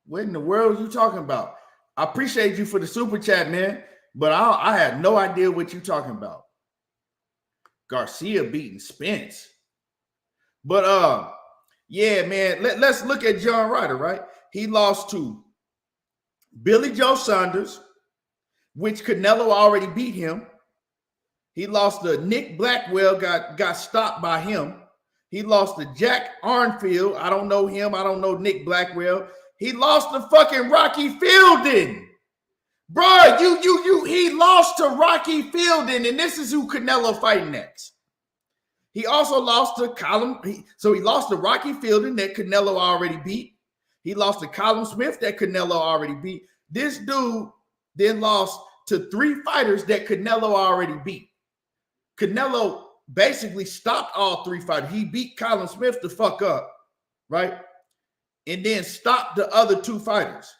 What in the world are you talking about? I appreciate you for the super chat, man, but I had no idea what you're talking about. Garcia beating Spence. But yeah, man, let's look at John Ryder, right? He lost to Billy Joe Saunders, which Canelo already beat him. He lost to Nick Blackwell, got stopped by him. He lost to Jack Arnfield. I don't know him. I don't know Nick Blackwell. He lost to fucking Rocky Fielding. Bro, he lost to Rocky Fielding, and this is who Canelo fighting next. He also lost to he lost to Rocky Fielding that Canelo already beat. He lost to Colin Smith that Canelo already beat. This dude then lost to 3 fighters that Canelo already beat. Canelo basically stopped all 3 fighters. He beat Colin Smith the fuck up, right? And then stopped the other 2 fighters.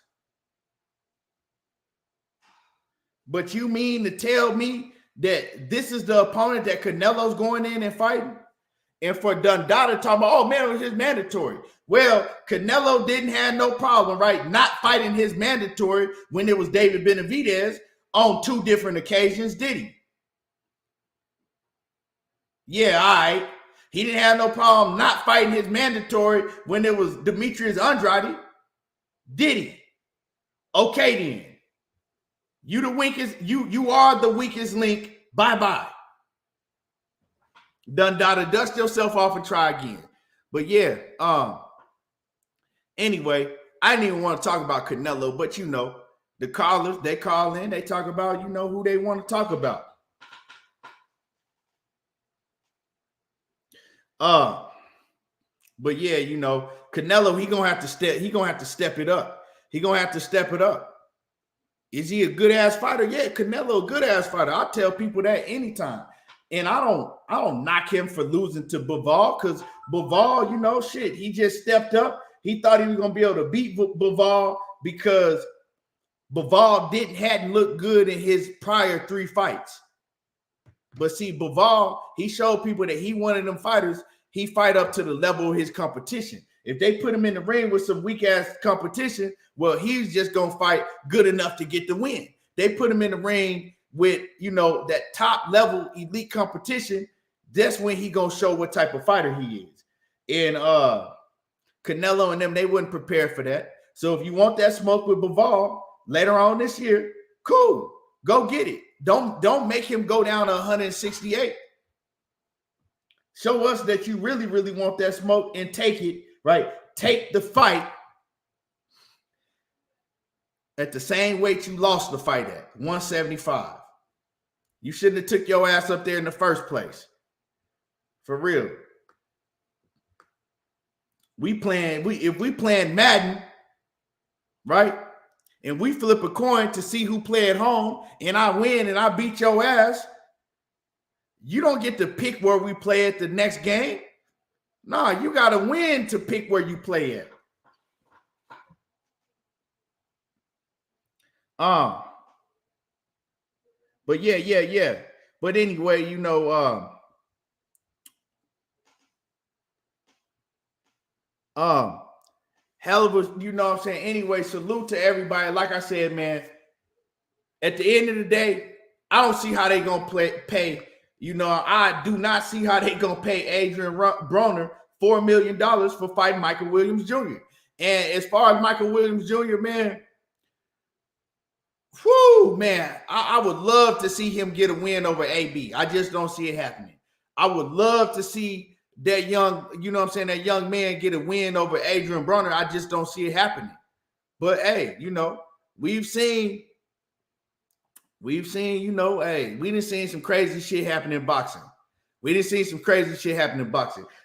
But you mean to tell me that this is the opponent that Canelo's going in and fighting? And for Dundada talking about, oh man, it was his mandatory. Well, Canelo didn't have no problem, right? Not fighting his mandatory when it was David Benavidez on 2 different occasions, did he? Yeah, all right. He didn't have no problem not fighting his mandatory when it was Demetrius Andrade, did he? Okay then. You are the weakest link. Bye-bye. Dundada, dust yourself off and try again. But yeah, anyway, I didn't even want to talk about Canelo, but you know, the callers, they call in, they talk about, you know, who they want to talk about. But yeah, you know, Canelo, he gonna have to step it up. He gonna have to step it up. Is he a good ass fighter? Yeah, Canelo, a good ass fighter. I tell people that anytime. And I don't knock him for losing to Bivol, because Bivol, you know, shit, he just stepped up. He thought he was gonna be able to beat Bivol because Bivol hadn't looked good in his prior 3 fights. But see, Bivol, he showed people that he one of them fighters. He fight up to the level of his competition. If they put him in the ring with some weak ass competition, well, he's just gonna fight good enough to get the win. They put him in the ring with, you know, that top level elite competition. That's when he gonna show what type of fighter he is. And Canelo and them, they wouldn't prepare for that. So if you want that smoke with Bivol later on this year, cool, go get it. Don't make him go down to 168. Show us that you really, really want that smoke and take it, right? Take the fight at the same weight you lost the fight at, 175. You shouldn't have took your ass up there in the first place. For real. If we playing Madden, right? And we flip a coin to see who play at home, and I win and I beat your ass, you don't get to pick where we play at the next game. Nah, you got to win to pick where you play at. But yeah. But anyway, you know, hell of a, you know what I'm saying? Anyway, salute to everybody. Like I said, man, at the end of the day, I don't see how they gonna pay. You know, I do not see how they gonna pay Adrien Broner $4 million for fighting Michael Williams Jr. And as far as Michael Williams Jr., man, whoo, man, I would love to see him get a win over AB. I just don't see it happening. I would love to see that young, you know what I'm saying, that young man get a win over Adrien Broner. I just don't see it happening. But hey, you know, we've seen, you know, hey, we done seen some crazy shit happen in boxing.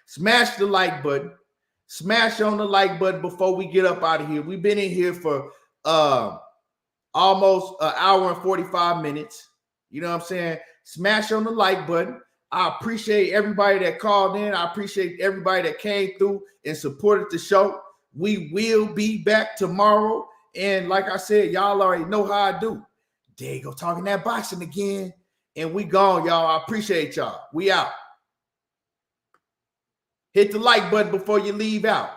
Smash the like button. Smash on the like button before we get up out of here. We've been in here for almost an hour and 45 minutes. You know what I'm saying? Smash on the like button. I appreciate everybody that called in. I appreciate everybody that came through and supported the show. We will be back tomorrow. And like I said, y'all already know how I do. There you go, talking that boxing again. And we gone, y'all. I appreciate y'all. We out. Hit the like button before you leave out.